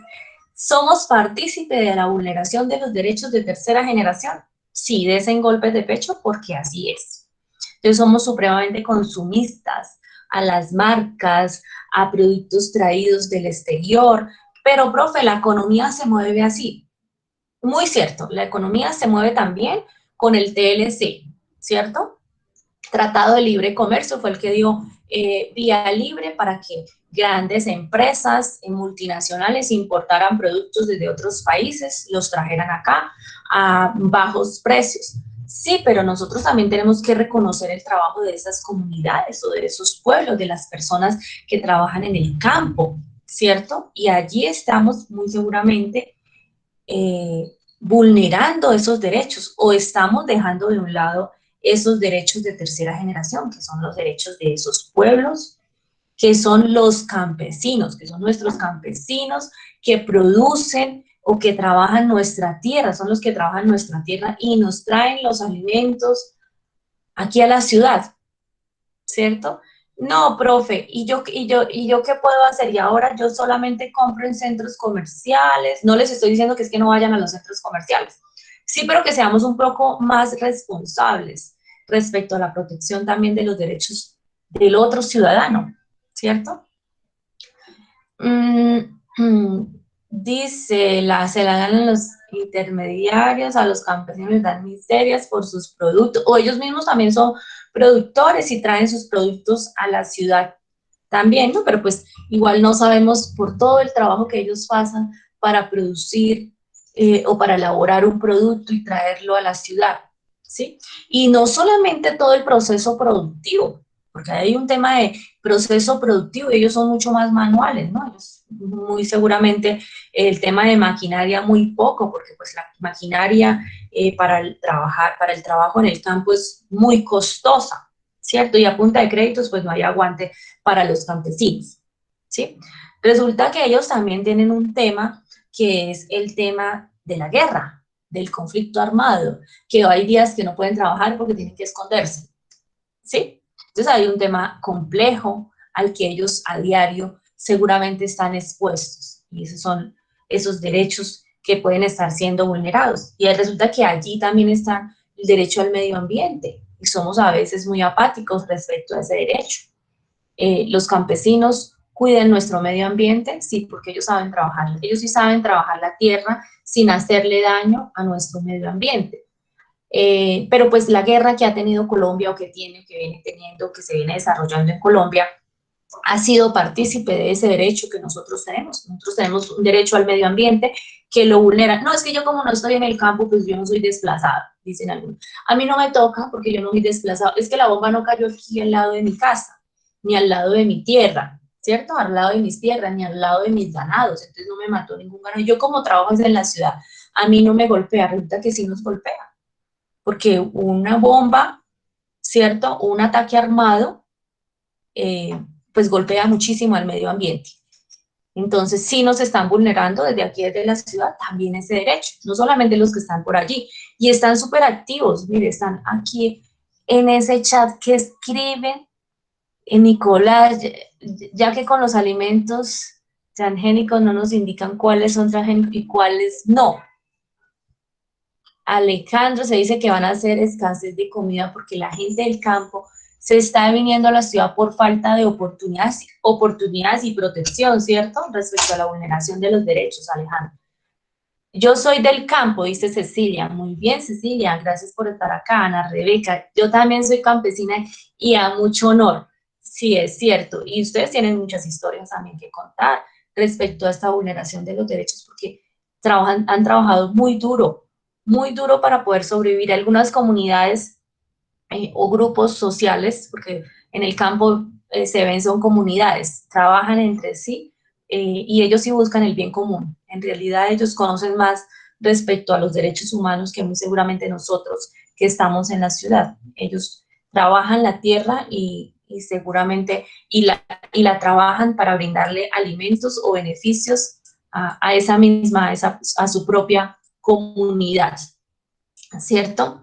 ¿somos partícipes de la vulneración de los derechos de tercera generación? Sí, desen golpes de pecho porque así es. Entonces somos supremamente consumistas a las marcas, a productos traídos del exterior, pero profe, la economía se mueve así. Muy cierto, la economía se mueve también con el TLC, ¿cierto? Tratado de Libre Comercio fue el que dio vía libre para que grandes empresas multinacionales importaran productos desde otros países, los trajeran acá a bajos precios. Sí, pero nosotros también tenemos que reconocer el trabajo de esas comunidades o de esos pueblos, de las personas que trabajan en el campo, ¿cierto? Y allí estamos muy seguramente vulnerando esos derechos o estamos dejando de un lado esos derechos de tercera generación, que son los derechos de esos pueblos, que son los campesinos, que son nuestros campesinos que producen o que trabajan nuestra tierra, son los que trabajan nuestra tierra y nos traen los alimentos aquí a la ciudad, ¿cierto? No, profe, ¿y yo qué puedo hacer? Y ahora yo solamente compro en centros comerciales. No les estoy diciendo que es que no vayan a los centros comerciales. Sí, pero que seamos un poco más responsables respecto a la protección también de los derechos del otro ciudadano, ¿cierto? Dice, se la dan los intermediarios, a los campesinos les dan miserias por sus productos, o ellos mismos también son productores y traen sus productos a la ciudad también, ¿no? Pero pues igual no sabemos por todo el trabajo que ellos pasan para producir o para elaborar un producto y traerlo a la ciudad, ¿sí? Y no solamente todo el proceso productivo, porque hay un tema de proceso productivo y ellos son mucho más manuales, ¿no? Ellos muy seguramente el tema de maquinaria muy poco, porque pues la maquinaria para el trabajo en el campo es muy costosa, ¿cierto? Y a punta de créditos, pues no hay aguante para los campesinos, ¿sí? Resulta que ellos también tienen un tema que es el tema de la guerra, del conflicto armado, que hay días que no pueden trabajar porque tienen que esconderse, ¿sí? Entonces hay un tema complejo al que ellos a diario seguramente están expuestos, y esos son esos derechos que pueden estar siendo vulnerados. Y resulta que allí también está el derecho al medio ambiente, y somos a veces muy apáticos respecto a ese derecho. Los campesinos cuiden nuestro medio ambiente, sí, porque ellos saben trabajar, ellos sí saben trabajar la tierra sin hacerle daño a nuestro medio ambiente. Pero pues la guerra que ha tenido Colombia, o que tiene, que viene teniendo, que se viene desarrollando en Colombia, ha sido partícipe de ese derecho que nosotros tenemos. Nosotros tenemos un derecho al medio ambiente que lo vulnera. No, es que yo como no estoy en el campo, pues yo no soy desplazado, dicen algunos. A mí no me toca porque yo no soy desplazado. Es que la bomba no cayó aquí al lado de mi casa, ni al lado de mi tierra, ¿cierto? Al lado de mis tierras, ni al lado de mis ganados. Entonces no me mató ningún ganado. Yo como trabajo en la ciudad, a mí no me golpea, resulta que sí nos golpea. Porque una bomba, ¿cierto? Un ataque armado, pues golpea muchísimo al medio ambiente. Entonces, sí nos están vulnerando desde aquí, desde la ciudad, también ese derecho, no solamente los que están por allí, y están súper activos, mire, están aquí en ese chat que escriben, Nicolás, ya que con los alimentos transgénicos no nos indican cuáles son transgénicos y cuáles no. Alejandro, se dice que van a hacer escasez de comida porque la gente del campo se está viniendo a la ciudad por falta de oportunidades y protección, ¿cierto? Respecto a la vulneración de los derechos, Alejandro. Yo soy del campo, dice Cecilia. Muy bien, Cecilia, gracias por estar acá. Ana Rebeca, yo también soy campesina y a mucho honor. Sí, es cierto. Y ustedes tienen muchas historias también que contar respecto a esta vulneración de los derechos, porque han trabajado muy duro para poder sobrevivir. Algunas comunidades o grupos sociales, porque en el campo se ven, son comunidades, trabajan entre sí y ellos sí buscan el bien común. En realidad ellos conocen más respecto a los derechos humanos que muy seguramente nosotros que estamos en la ciudad. Ellos trabajan la tierra y seguramente la trabajan para brindarle alimentos o beneficios a esa misma, a su propia comunidad, ¿cierto?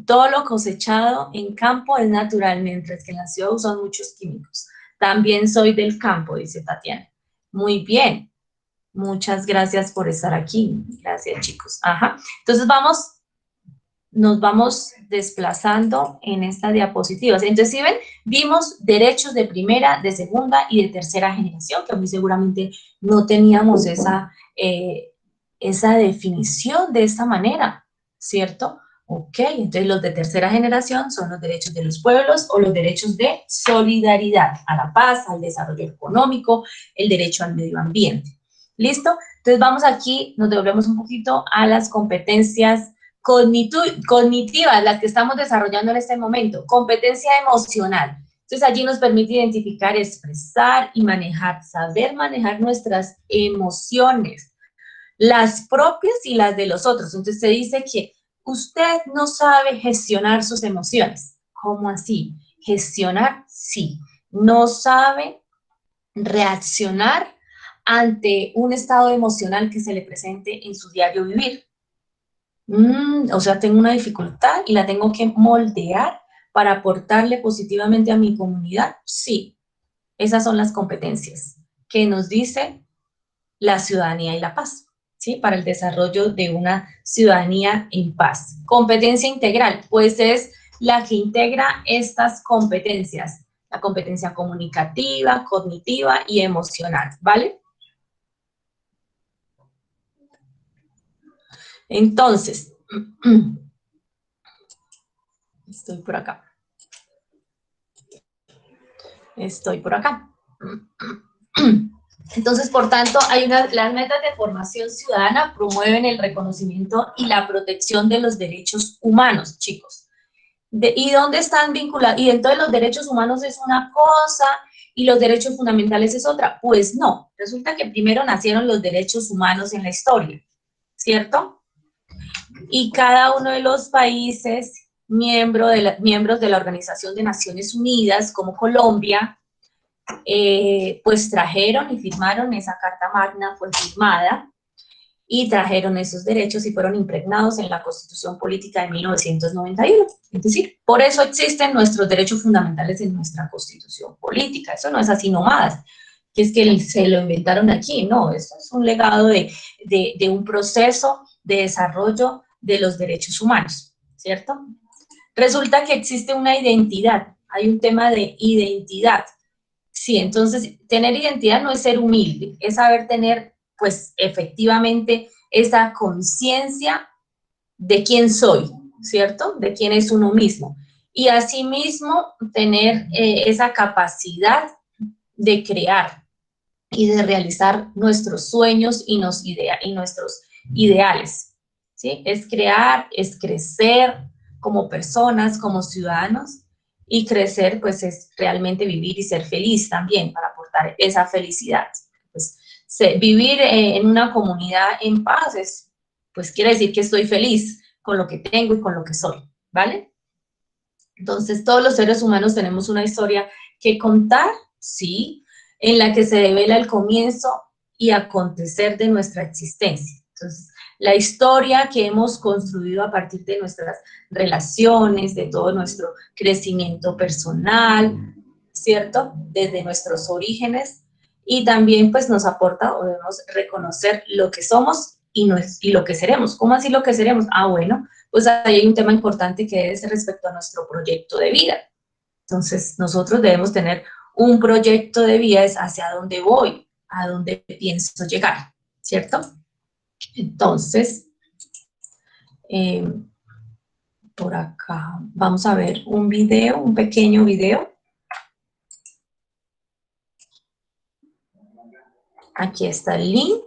Todo lo cosechado en campo es natural, mientras que en la ciudad usan muchos químicos. También soy del campo, dice Tatiana. Muy bien, muchas gracias por estar aquí. Gracias, chicos. Ajá. Entonces nos vamos desplazando en esta diapositiva. Entonces, si ven, vimos derechos de primera, de segunda y de tercera generación, que muy seguramente no teníamos esa definición de esta manera, ¿cierto? Ok, entonces los de tercera generación son los derechos de los pueblos o los derechos de solidaridad, a la paz, al desarrollo económico, el derecho al medio ambiente. ¿Listo? Entonces vamos aquí, nos devolvemos un poquito a las competencias cognitivas, las que estamos desarrollando en este momento. Competencia emocional. Entonces allí nos permite identificar, expresar y manejar, saber manejar nuestras emociones, las propias y las de los otros. Entonces se dice que usted no sabe gestionar sus emociones. ¿Cómo así? Gestionar, sí. No sabe reaccionar ante un estado emocional que se le presente en su diario vivir. O sea, tengo una dificultad y la tengo que moldear para aportarle positivamente a mi comunidad. Sí, esas son las competencias que nos dice la ciudadanía y la paz. ¿Sí? Para el desarrollo de una ciudadanía en paz. Competencia integral, pues es la que integra estas competencias, la competencia comunicativa, cognitiva y emocional, ¿vale? Entonces, estoy por acá. Entonces, por tanto, las metas de formación ciudadana promueven el reconocimiento y la protección de los derechos humanos, chicos. ¿Y dónde están vinculados? Y entonces los derechos humanos es una cosa y los derechos fundamentales es otra. Pues no, resulta que primero nacieron los derechos humanos en la historia, ¿cierto? Y cada uno de los países miembros de la Organización de Naciones Unidas, como Colombia, pues trajeron y firmaron esa Carta Magna, fue firmada, y trajeron esos derechos y fueron impregnados en la Constitución Política de 1991. Es decir, por eso existen nuestros derechos fundamentales en nuestra Constitución Política. Eso no es así nomás, que es que se lo inventaron aquí, no, esto es un legado de un proceso de desarrollo de los derechos humanos, ¿cierto? Resulta que existe una identidad, hay un tema de identidad. Sí, entonces, tener identidad no es ser humilde, es saber tener, pues, efectivamente, esa conciencia de quién soy, ¿cierto? De quién es uno mismo. Y asimismo, tener esa capacidad de crear y de realizar nuestros sueños y nuestros ideales, ¿sí? Es crear, es crecer como personas, como ciudadanos, y crecer, pues, es realmente vivir y ser feliz también, para aportar esa felicidad. Pues, vivir en una comunidad en paz pues quiere decir que estoy feliz con lo que tengo y con lo que soy, ¿vale? Entonces, todos los seres humanos tenemos una historia que contar, sí, en la que se devela el comienzo y acontecer de nuestra existencia. Entonces, la historia que hemos construido a partir de nuestras relaciones, de todo nuestro crecimiento personal, ¿cierto? Desde nuestros orígenes, y también pues nos aporta o debemos reconocer lo que somos y lo que seremos. ¿Cómo así lo que seremos? Ah, bueno, pues ahí hay un tema importante que es respecto a nuestro proyecto de vida. Entonces, nosotros debemos tener un proyecto de vida, es hacia dónde voy, a dónde pienso llegar, ¿cierto? Entonces, por acá vamos a ver un video, un pequeño video. Aquí está el link,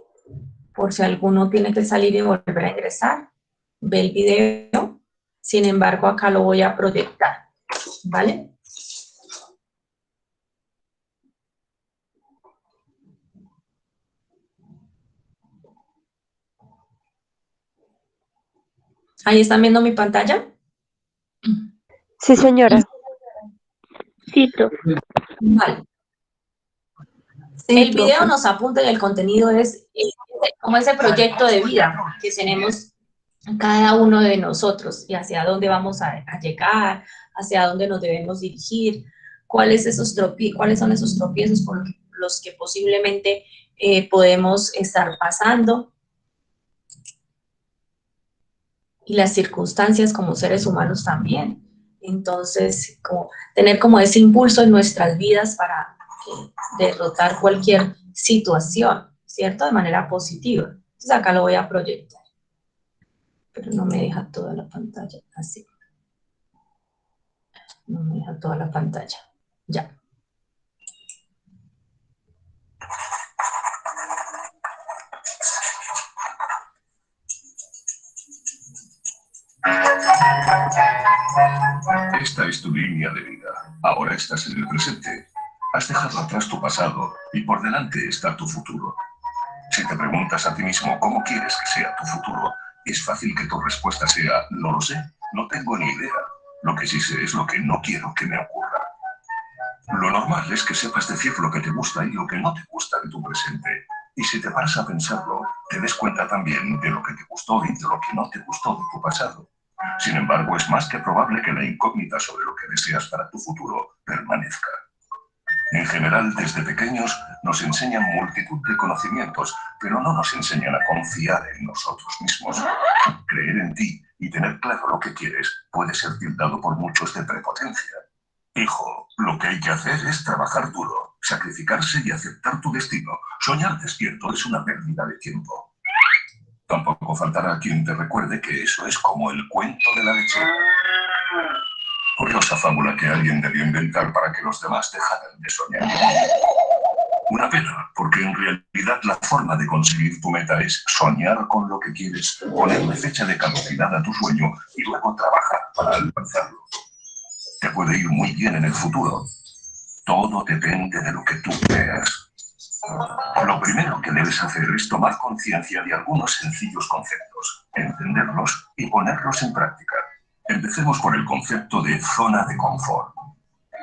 por si alguno tiene que salir y volver a ingresar, ve el video. Sin embargo, acá lo voy a proyectar, ¿vale? ¿Ahí están viendo mi pantalla? Sí, señora. Sí, profe. Vale. Sí, El video profe. nos apunta y el contenido es como ese proyecto de vida que tenemos cada uno de nosotros y hacia dónde vamos a llegar, hacia dónde nos debemos dirigir, cuáles son esos tropiezos por los que posiblemente podemos estar pasando, y las circunstancias como seres humanos también. Entonces, tener como ese impulso en nuestras vidas para derrotar cualquier situación, ¿cierto? De manera positiva. Entonces acá lo voy a proyectar, pero no me deja toda la pantalla, así. No me deja toda la pantalla, ya. Esta es tu línea de vida. Ahora estás en el presente. Has dejado atrás tu pasado y por delante está tu futuro. Si te preguntas a ti mismo cómo quieres que sea tu futuro, es fácil que tu respuesta sea, no lo sé, no tengo ni idea. Lo que sí sé es lo que no quiero que me ocurra. Lo normal es que sepas decir lo que te gusta y lo que no te gusta de tu presente. Y si te paras a pensarlo, te des cuenta también de lo que te gustó y de lo que no te gustó de tu pasado. Sin embargo, es más que probable que la incógnita sobre lo que deseas para tu futuro permanezca. En general, desde pequeños nos enseñan multitud de conocimientos, pero no nos enseñan a confiar en nosotros mismos. Creer en ti y tener claro lo que quieres puede ser tildado por muchos de prepotencia. Hijo, lo que hay que hacer es trabajar duro, sacrificarse y aceptar tu destino. Soñar despierto es una pérdida de tiempo. Tampoco faltará quien te recuerde que eso es como el cuento de la leche. Curiosa fábula que alguien debió inventar para que los demás dejaran de soñar. Una pena, porque en realidad la forma de conseguir tu meta es soñar con lo que quieres, ponerle fecha de caducidad a tu sueño y luego trabajar para alcanzarlo. Te puede ir muy bien en el futuro. Todo depende de lo que tú creas. Lo primero que debes hacer es tomar conciencia de algunos sencillos conceptos, entenderlos y ponerlos en práctica. Empecemos por el concepto de zona de confort.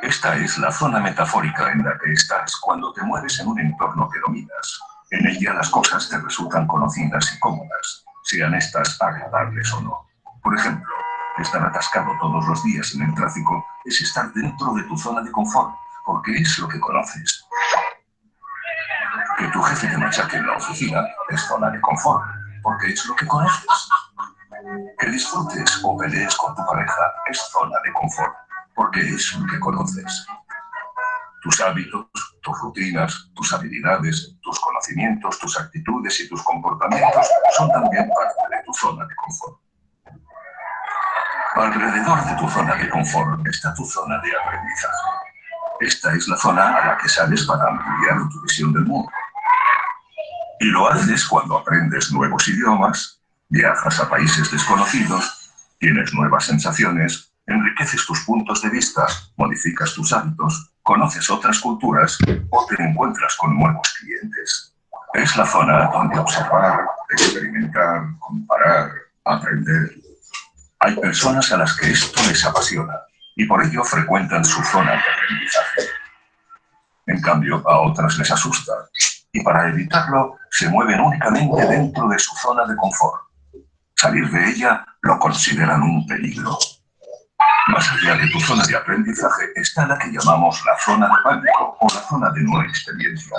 Esta es la zona metafórica en la que estás cuando te mueves en un entorno que dominas. En ella las cosas te resultan conocidas y cómodas, sean estas agradables o no. Por ejemplo, estar atascado todos los días en el tráfico es estar dentro de tu zona de confort, porque es lo que conoces. Que tu jefe te machaque en la oficina es zona de confort, porque es lo que conoces. Que disfrutes o pelees con tu pareja es zona de confort, porque es lo que conoces. Tus hábitos, tus rutinas, tus habilidades, tus conocimientos, tus actitudes y tus comportamientos son también parte de tu zona de confort. Alrededor de tu zona de confort está tu zona de aprendizaje. Esta es la zona a la que sales para ampliar tu visión del mundo. Y lo haces cuando aprendes nuevos idiomas, viajas a países desconocidos, tienes nuevas sensaciones, enriqueces tus puntos de vista, modificas tus hábitos, conoces otras culturas o te encuentras con nuevos clientes. Es la zona donde observar, experimentar, comparar, aprender. Hay personas a las que esto les apasiona y por ello frecuentan su zona de aprendizaje. En cambio, a otras les asusta y para evitarlo se mueven únicamente dentro de su zona de confort. Salir de ella lo consideran un peligro. Más allá de tu zona de aprendizaje está la que llamamos la zona de pánico o la zona de no experiencia.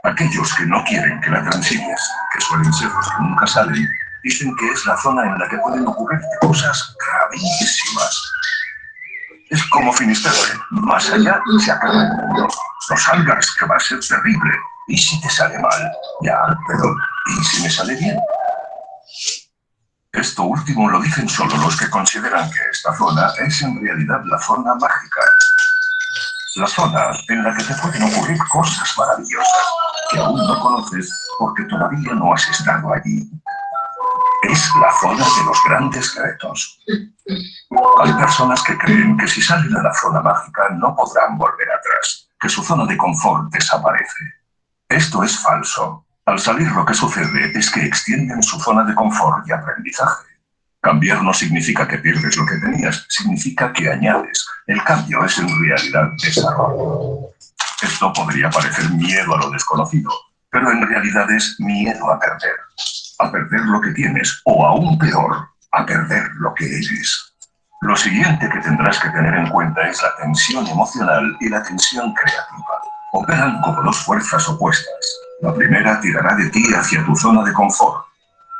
Aquellos que no quieren que la transites, que suelen ser los que nunca salen, dicen que es la zona en la que pueden ocurrirte cosas gravísimas. Es como Finisterre, más allá se acaba el mundo. No salgas, que va a ser terrible. ¿Y si te sale mal? Ya, pero ¿y si me sale bien? Esto último lo dicen solo los que consideran que esta zona es en realidad la zona mágica. La zona en la que te pueden ocurrir cosas maravillosas que aún no conoces porque todavía no has estado allí. Es la zona de los grandes retos. Hay personas que creen que si salen a la zona mágica no podrán volver atrás, que su zona de confort desaparece. Esto es falso. Al salir lo que sucede es que extienden su zona de confort y aprendizaje. Cambiar no significa que pierdes lo que tenías, significa que añades. El cambio es en realidad desarrollo. Esto podría parecer miedo a lo desconocido, pero en realidad es miedo a perder lo que tienes, o aún peor, a perder lo que eres. Lo siguiente que tendrás que tener en cuenta es la tensión emocional y la tensión creativa. Operan como dos fuerzas opuestas. La primera tirará de ti hacia tu zona de confort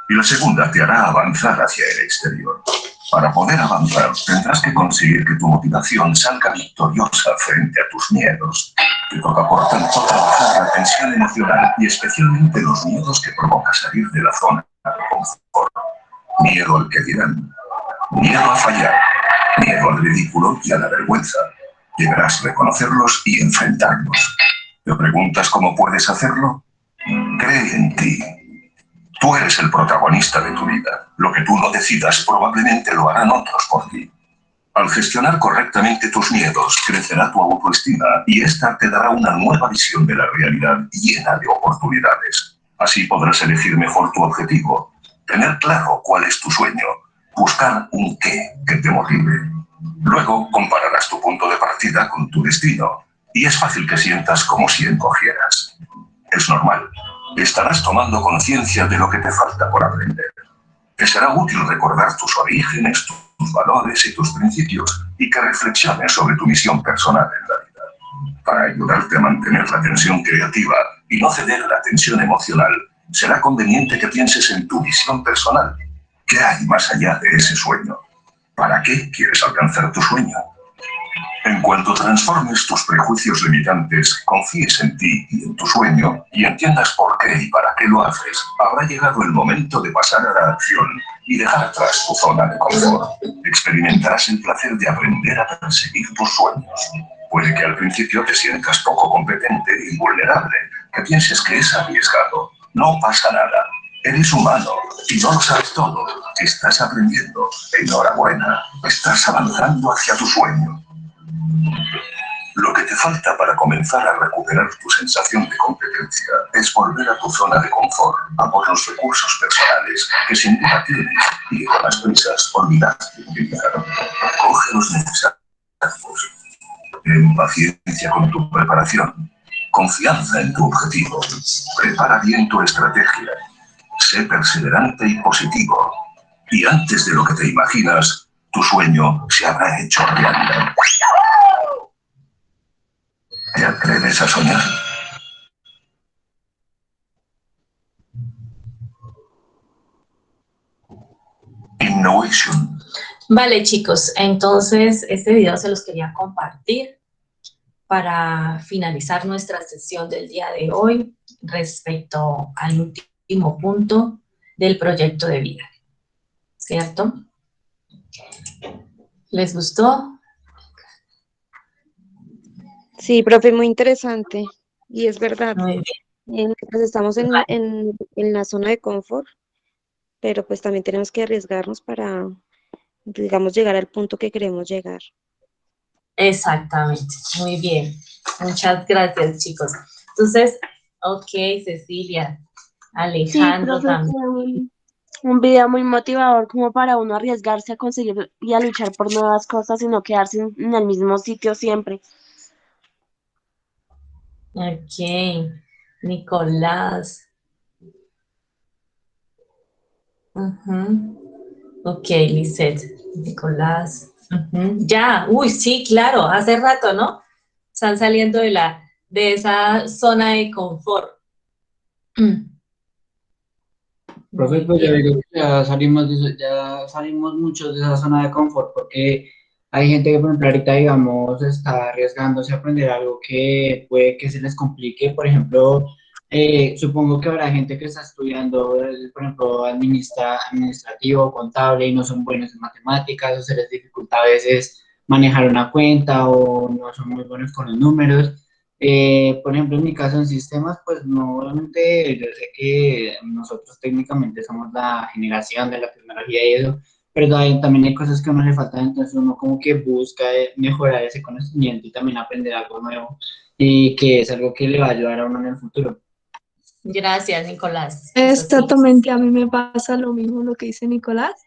y la segunda te hará avanzar hacia el exterior. Para poder avanzar tendrás que conseguir que tu motivación salga victoriosa frente a tus miedos. Te toca por tanto trabajar la tensión emocional y especialmente los miedos que provoca salir de la zona de confort. Miedo al que dirán, miedo a fallar, miedo al ridículo y a la vergüenza. Deberás reconocerlos y enfrentarlos. ¿Te preguntas cómo puedes hacerlo? Cree en ti. Tú eres el protagonista de tu vida. Lo que tú no decidas probablemente lo harán otros por ti. Al gestionar correctamente tus miedos, crecerá tu autoestima y esta te dará una nueva visión de la realidad llena de oportunidades. Así podrás elegir mejor tu objetivo, tener claro cuál es tu sueño, buscar un qué que te motive. Luego compararás tu punto de partida con tu destino y es fácil que sientas como si encogieras. Es normal. Estarás tomando conciencia de lo que te falta por aprender. Te será útil recordar tus orígenes, tus valores y tus principios y que reflexiones sobre tu misión personal en la vida. Para ayudarte a mantener la tensión creativa y no ceder a la tensión emocional, será conveniente que pienses en tu misión personal. ¿Qué hay más allá de ese sueño? ¿Para qué quieres alcanzar tu sueño? En cuanto transformes tus prejuicios limitantes, confíes en ti y en tu sueño y entiendas por qué y para qué lo haces, habrá llegado el momento de pasar a la acción y dejar atrás tu zona de confort. Experimentarás el placer de aprender a perseguir tus sueños. Puede que al principio te sientas poco competente y vulnerable, que pienses que es arriesgado. No pasa nada. Eres humano y no lo sabes todo. Estás aprendiendo. Enhorabuena. Estás avanzando hacia tu sueño. Lo que te falta para comenzar a recuperar tu sensación de competencia emergencia es volver a tu zona de confort, a por los recursos personales que sin duda tienes y que con las prisas olvidaste utilizar. Coge los necesarios. Ten paciencia con tu preparación. Confianza en tu objetivo. Prepara bien tu estrategia. Sé perseverante y positivo. Y antes de lo que te imaginas, tu sueño se habrá hecho realidad. ¿Te atreves a soñar? Innovation. Vale, chicos, entonces este video se los quería compartir para finalizar nuestra sesión del día de hoy respecto al último punto del proyecto de vida, ¿cierto? ¿Les gustó? Sí, profe, muy interesante. Y es verdad, Muy bien. pues estamos en la zona de confort, pero pues también tenemos que arriesgarnos para, digamos, llegar al punto que queremos llegar. Exactamente, muy bien. Muchas gracias, chicos. Entonces, ok, Cecilia, Sí, Alejandro profe, también. fue un video muy motivador como para uno arriesgarse a conseguir y a luchar por nuevas cosas y no quedarse en el mismo sitio siempre. Ok, Nicolás. Ok, Lisette, Nicolás. Ya, uy, sí, claro, hace rato, ¿no? Están saliendo de esa zona de confort. Profe, Muy pues yo bien. digo que ya salimos muchos de esa zona de confort porque hay gente que, por ejemplo, ahorita, digamos, está arriesgándose a aprender algo que puede que se les complique. Por ejemplo, supongo que habrá gente que está estudiando, por ejemplo, administrativo, contable y no son buenos en matemáticas o se les dificulta a veces manejar una cuenta o no son muy buenos con los números. Por ejemplo, en mi caso en sistemas, pues no, obviamente yo sé que nosotros técnicamente somos la generación de la tecnología y eso, pero también hay cosas que a uno le faltan, entonces uno como que busca mejorar ese conocimiento y también aprender algo nuevo y que es algo que le va a ayudar a uno en el futuro. Gracias, Nicolás. Eso sí. Exactamente, a mí me pasa lo mismo lo que dice Nicolás.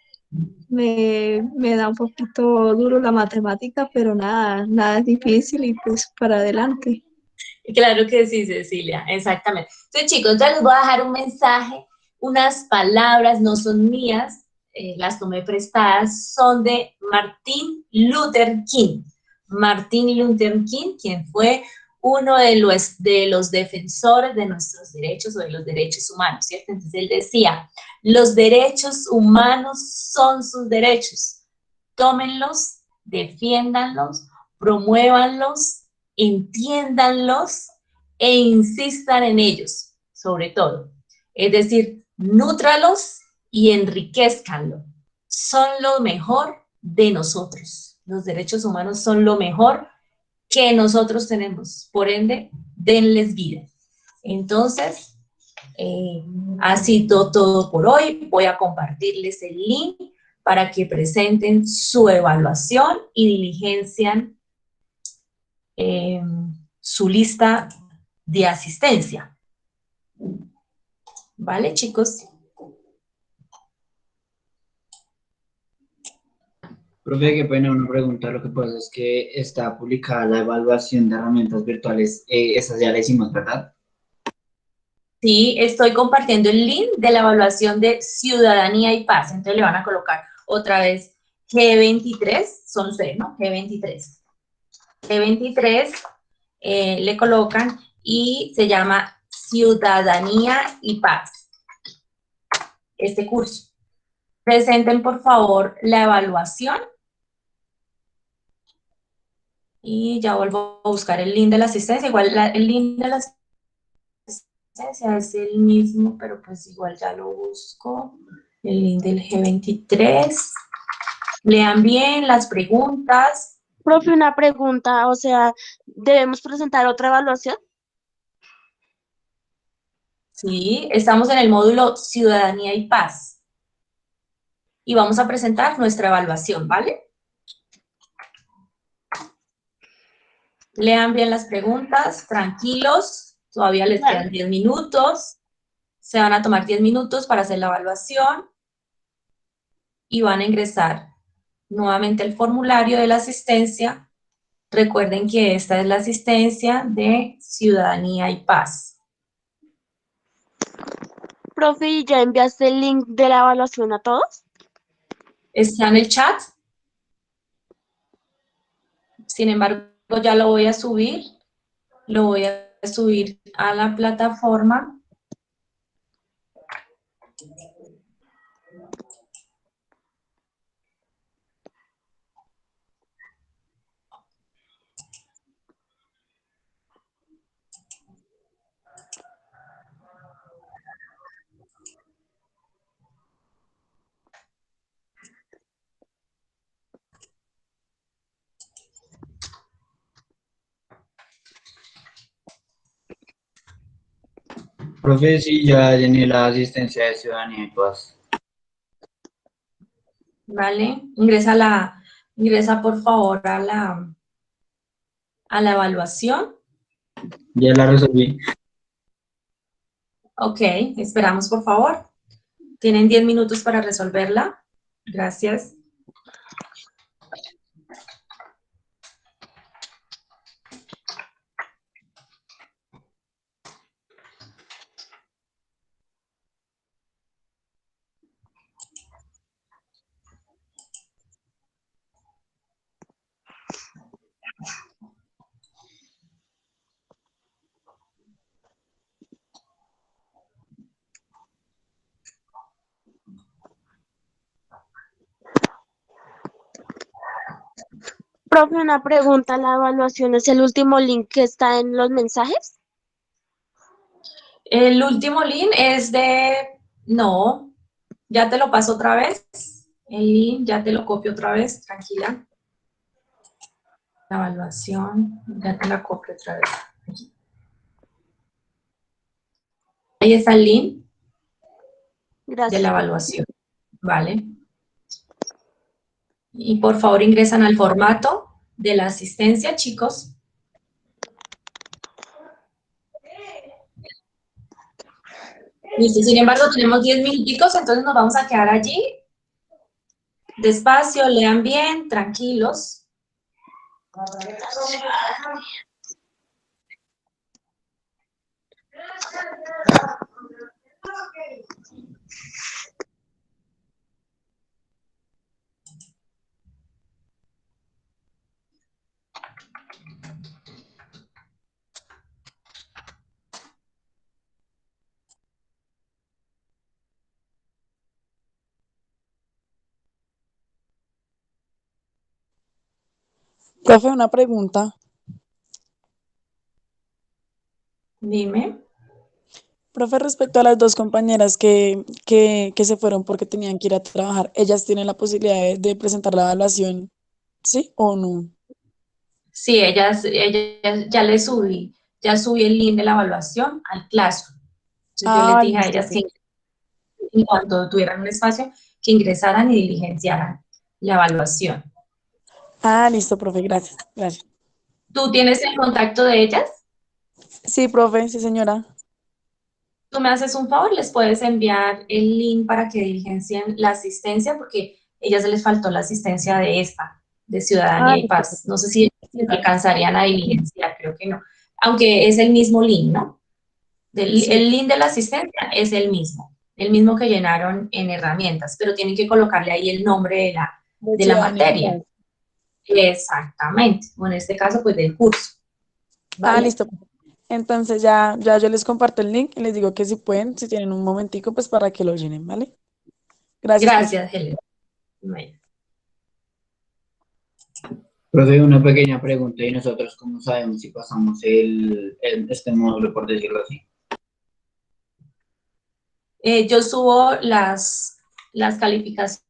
Me da un poquito duro la matemática, pero nada es difícil y pues para adelante. Claro que sí, Cecilia, exactamente. Entonces, chicos, ya les voy a dejar un mensaje, unas palabras, no son mías, las tomé prestadas, son de Martin Luther King. Martin Luther King, quien fue uno de los defensores de nuestros derechos o de los derechos humanos, ¿cierto? Entonces él decía, los derechos humanos son sus derechos, tómenlos, defiéndanlos, promuévanlos, entiéndanlos e insistan en ellos, sobre todo. Es decir, nútralos y enriquezcanlo. Son lo mejor de nosotros. Los derechos humanos son lo mejor que nosotros tenemos. Por ende, denles vida. Entonces, ha sido todo por hoy. Voy a compartirles el link para que presenten su evaluación y diligencian su lista de asistencia. ¿Vale, chicos? Profe, qué pena una pregunta, lo que pasa es que está publicada la evaluación de herramientas virtuales, esas ya la hicimos, ¿verdad? Sí, estoy compartiendo el link de la evaluación de Ciudadanía y Paz. Entonces le van a colocar otra vez G23, son ustedes, ¿no? G23. G23 le colocan y se llama Ciudadanía y Paz. Este curso. Presenten, por favor, la evaluación. Y ya vuelvo a buscar el link de la asistencia. Igual el link de la asistencia es el mismo, pero pues igual ya lo busco. El link del G23. Lean bien las preguntas. Profe, una pregunta, o sea, ¿debemos presentar otra evaluación? Sí, estamos en el módulo Ciudadanía y Paz. Y vamos a presentar nuestra evaluación, ¿vale? Lean bien las preguntas, tranquilos. Todavía les quedan 10 minutos. Se van a tomar 10 minutos para hacer la evaluación y van a ingresar nuevamente el formulario de la asistencia. Recuerden que esta es la asistencia de Ciudadanía y Paz. Profe, ¿y ya enviaste el link de la evaluación a todos? Está en el chat. Sin embargo, ya lo voy a subir. Lo voy a subir a la plataforma. Profe, sí, ya llené la asistencia de Ciudadanía y Paz. ¿Vale? Ingresa por favor a la evaluación. Ya la resolví. Ok, esperamos por favor. Tienen 10 minutos para resolverla. Gracias. Profe, una pregunta, ¿la evaluación es el último link que está en los mensajes? El último link es de... No, ya te lo paso otra vez. El link ya te lo copio otra vez, tranquila. La evaluación, ya te la copio otra vez. Ahí está el link de la evaluación, ¿vale? Y por favor ingresan al formato de la asistencia, chicos. Listo, sin embargo tenemos 10 minuticos, entonces nos vamos a quedar allí. Despacio, lean bien, tranquilos. Profe, una pregunta. Dime. Profe, respecto a las dos compañeras que se fueron porque tenían que ir a trabajar, ¿ellas tienen la posibilidad de presentar la evaluación, sí o no? Sí, ellas ya subí el link de la evaluación al Classroom. Entonces yo les dije a Listo, ellas sí. que en cuanto tuvieran un espacio, que ingresaran y diligenciaran la evaluación. Listo, profe, gracias, gracias. ¿Tú tienes el contacto de ellas? Sí, profe, sí, señora. Tú me haces un favor, les puedes enviar el link para que diligencien la asistencia, porque a ellas se les faltó la asistencia de esta, de Ciudadanía y Listo, Paz. No sé si alcanzarían a diligenciar, creo que no. Aunque es el mismo link, ¿no? sí. El link de la asistencia es el mismo que llenaron en herramientas, pero tienen que colocarle ahí el nombre de la Ciudadanía y materia. Paz. Exactamente, o en este caso, pues del curso. ¿Vale? Listo. Entonces ya yo les comparto el link y les digo que si pueden, si tienen un momentico, pues para que lo llenen, ¿vale? Gracias, profe. Gracias, Helen. Bueno. Profe, una pequeña pregunta, ¿y nosotros cómo sabemos si pasamos este módulo, por decirlo así? Yo subo las calificaciones,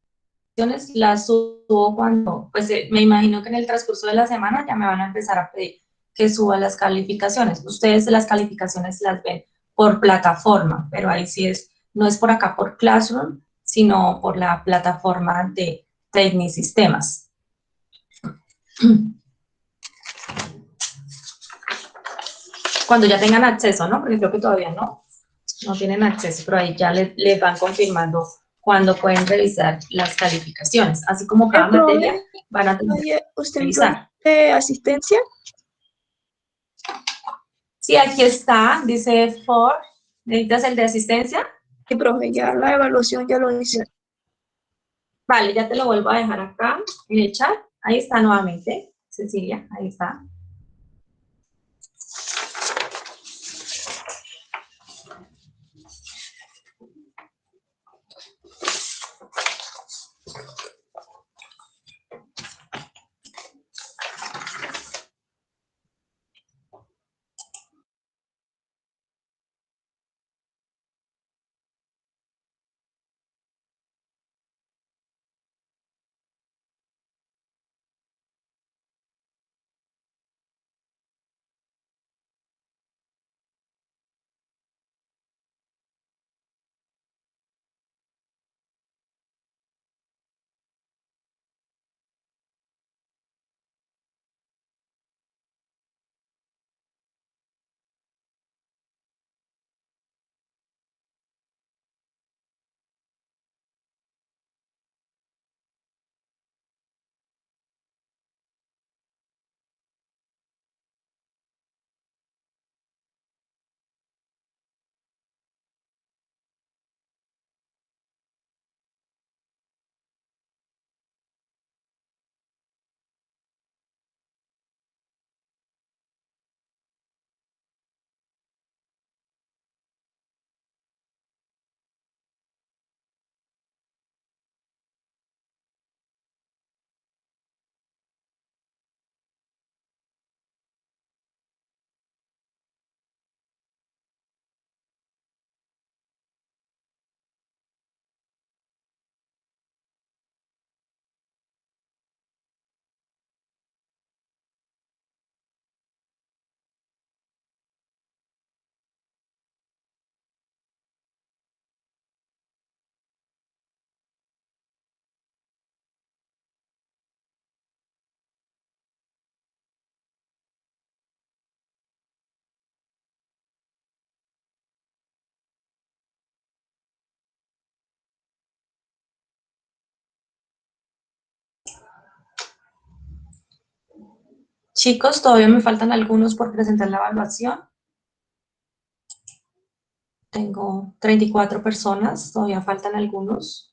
las subo cuando, pues me imagino que en el transcurso de la semana ya me van a empezar a pedir que suba las calificaciones. Ustedes las calificaciones las ven por plataforma, pero ahí sí no es por acá por Classroom, sino por la plataforma de Tecnisistemas. cuando ya tengan acceso, ¿no? Porque creo que todavía no tienen acceso, pero ahí ya les van confirmando cuándo pueden revisar las calificaciones. Así como cada materia van a tener que ¿Usted revisar. de asistencia? Sí, aquí está, dice for. ¿Necesitas el de asistencia? Sí, profe, ya la evaluación ya lo hice. Vale, ya te lo vuelvo a dejar acá en el chat. Ahí está nuevamente, Cecilia, ahí está. Chicos, todavía me faltan algunos por presentar la evaluación. Tengo 34 personas, todavía faltan algunos.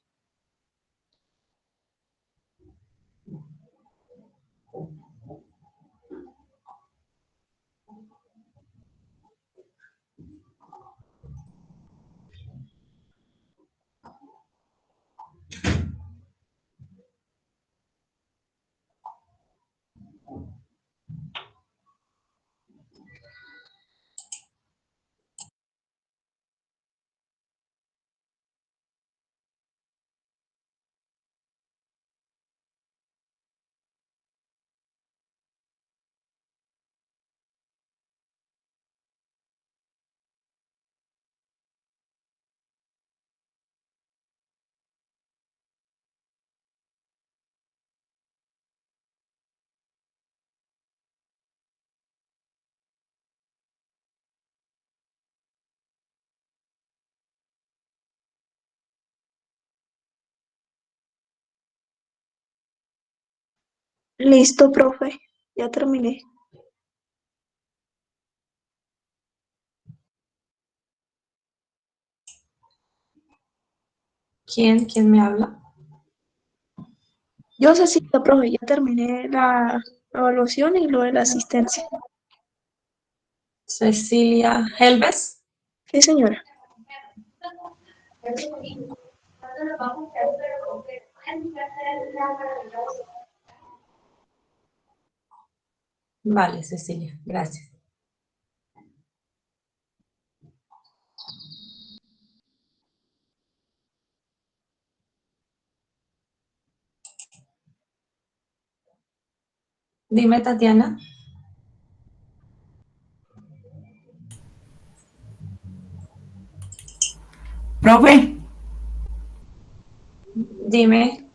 Listo, profe, ya terminé. ¿Quién me habla? Yo, Cecilia, profe, ya terminé la evaluación y lo de la asistencia. Cecilia Helves. Sí, señora. Vale, Cecilia, gracias. Dime, Tatiana. Profe, Dime.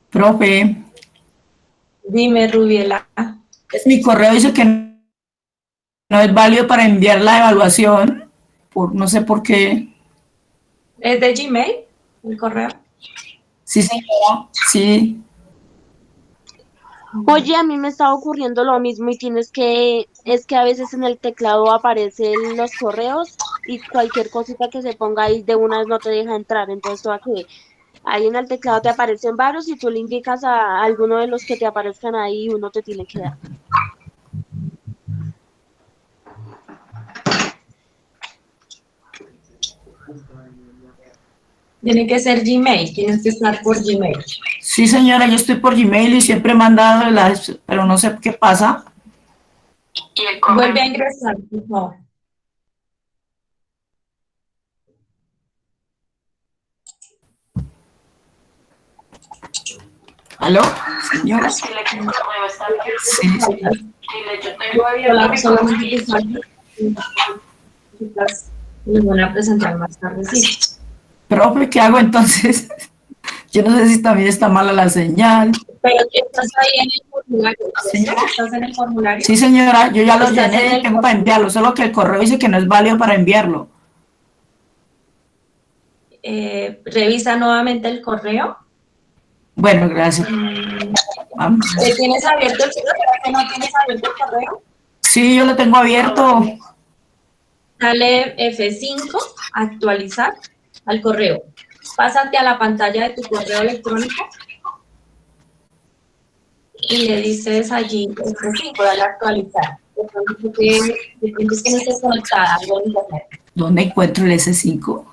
profe, Dime, Rubiela. es mi correo dice que no es válido para enviar la evaluación, no sé por qué. ¿Es de Gmail el correo? Sí, señora, sí. Oye, a mí me está ocurriendo lo mismo y es que a veces en el teclado aparecen los correos y cualquier cosita que se ponga ahí de una vez no te deja entrar. Entonces, toda que ahí en el teclado te aparecen varios y tú le indicas a alguno de los que te aparezcan ahí y uno te tiene que dar. Tiene que ser Gmail, tienes que estar por Gmail. Sí, señora, yo estoy por Gmail y siempre he mandado pero no sé qué pasa. Vuelve a ingresar, por favor. ¿Aló, señora? Sí, Les van a presentar más tarde, sí. Profe, ¿qué hago entonces? Yo no sé si también está mala la señal. Pero estás ahí en el formulario. ¿Señora? ¿Estás en el formulario? Sí, señora, yo ya lo ¿Estás en llené, el tengo para enviarlo, solo que el correo dice que no es válido para enviarlo. Revisa nuevamente el correo. Bueno, gracias. Vamos. ¿Tienes abierto el correo? ¿Será que no tienes abierto el correo? Sí, yo lo tengo abierto. Dale F5, actualizar al correo. Pásate a la pantalla de tu correo electrónico y le dices allí F5, dale actualizar. De pronto es que no estés conectada algo en internet. ¿Dónde encuentro el S5?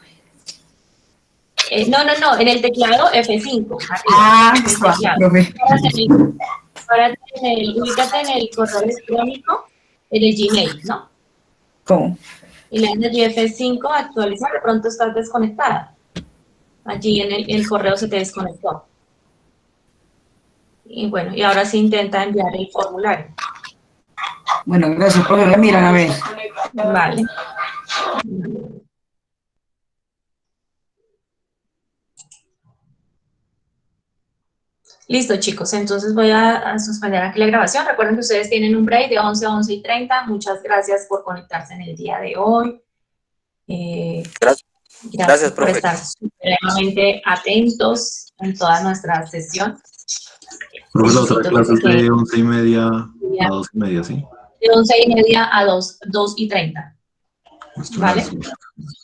No, en el teclado F5. Arriba, profe. Ubícate en el correo electrónico, en el Gmail, ¿no? ¿Cómo? Y le das allí F5, actualizar, de pronto estás desconectada. Allí en el correo se te desconectó. Y bueno, y ahora sí intenta enviar el formulario. Bueno, gracias, profe. Voy a mirar a ver. Vale. Listo, chicos, entonces voy a suspender aquí la grabación. Recuerden que ustedes tienen un break de 11 a 11:30. Muchas gracias por conectarse en el día de hoy. Gracias por profe. estar supremamente atentos en toda nuestra sesión. Profe, la otra clase es de 11:30 a 2:30, ¿sí? De 11:30 a 2:30. ¿Vale? Gracias.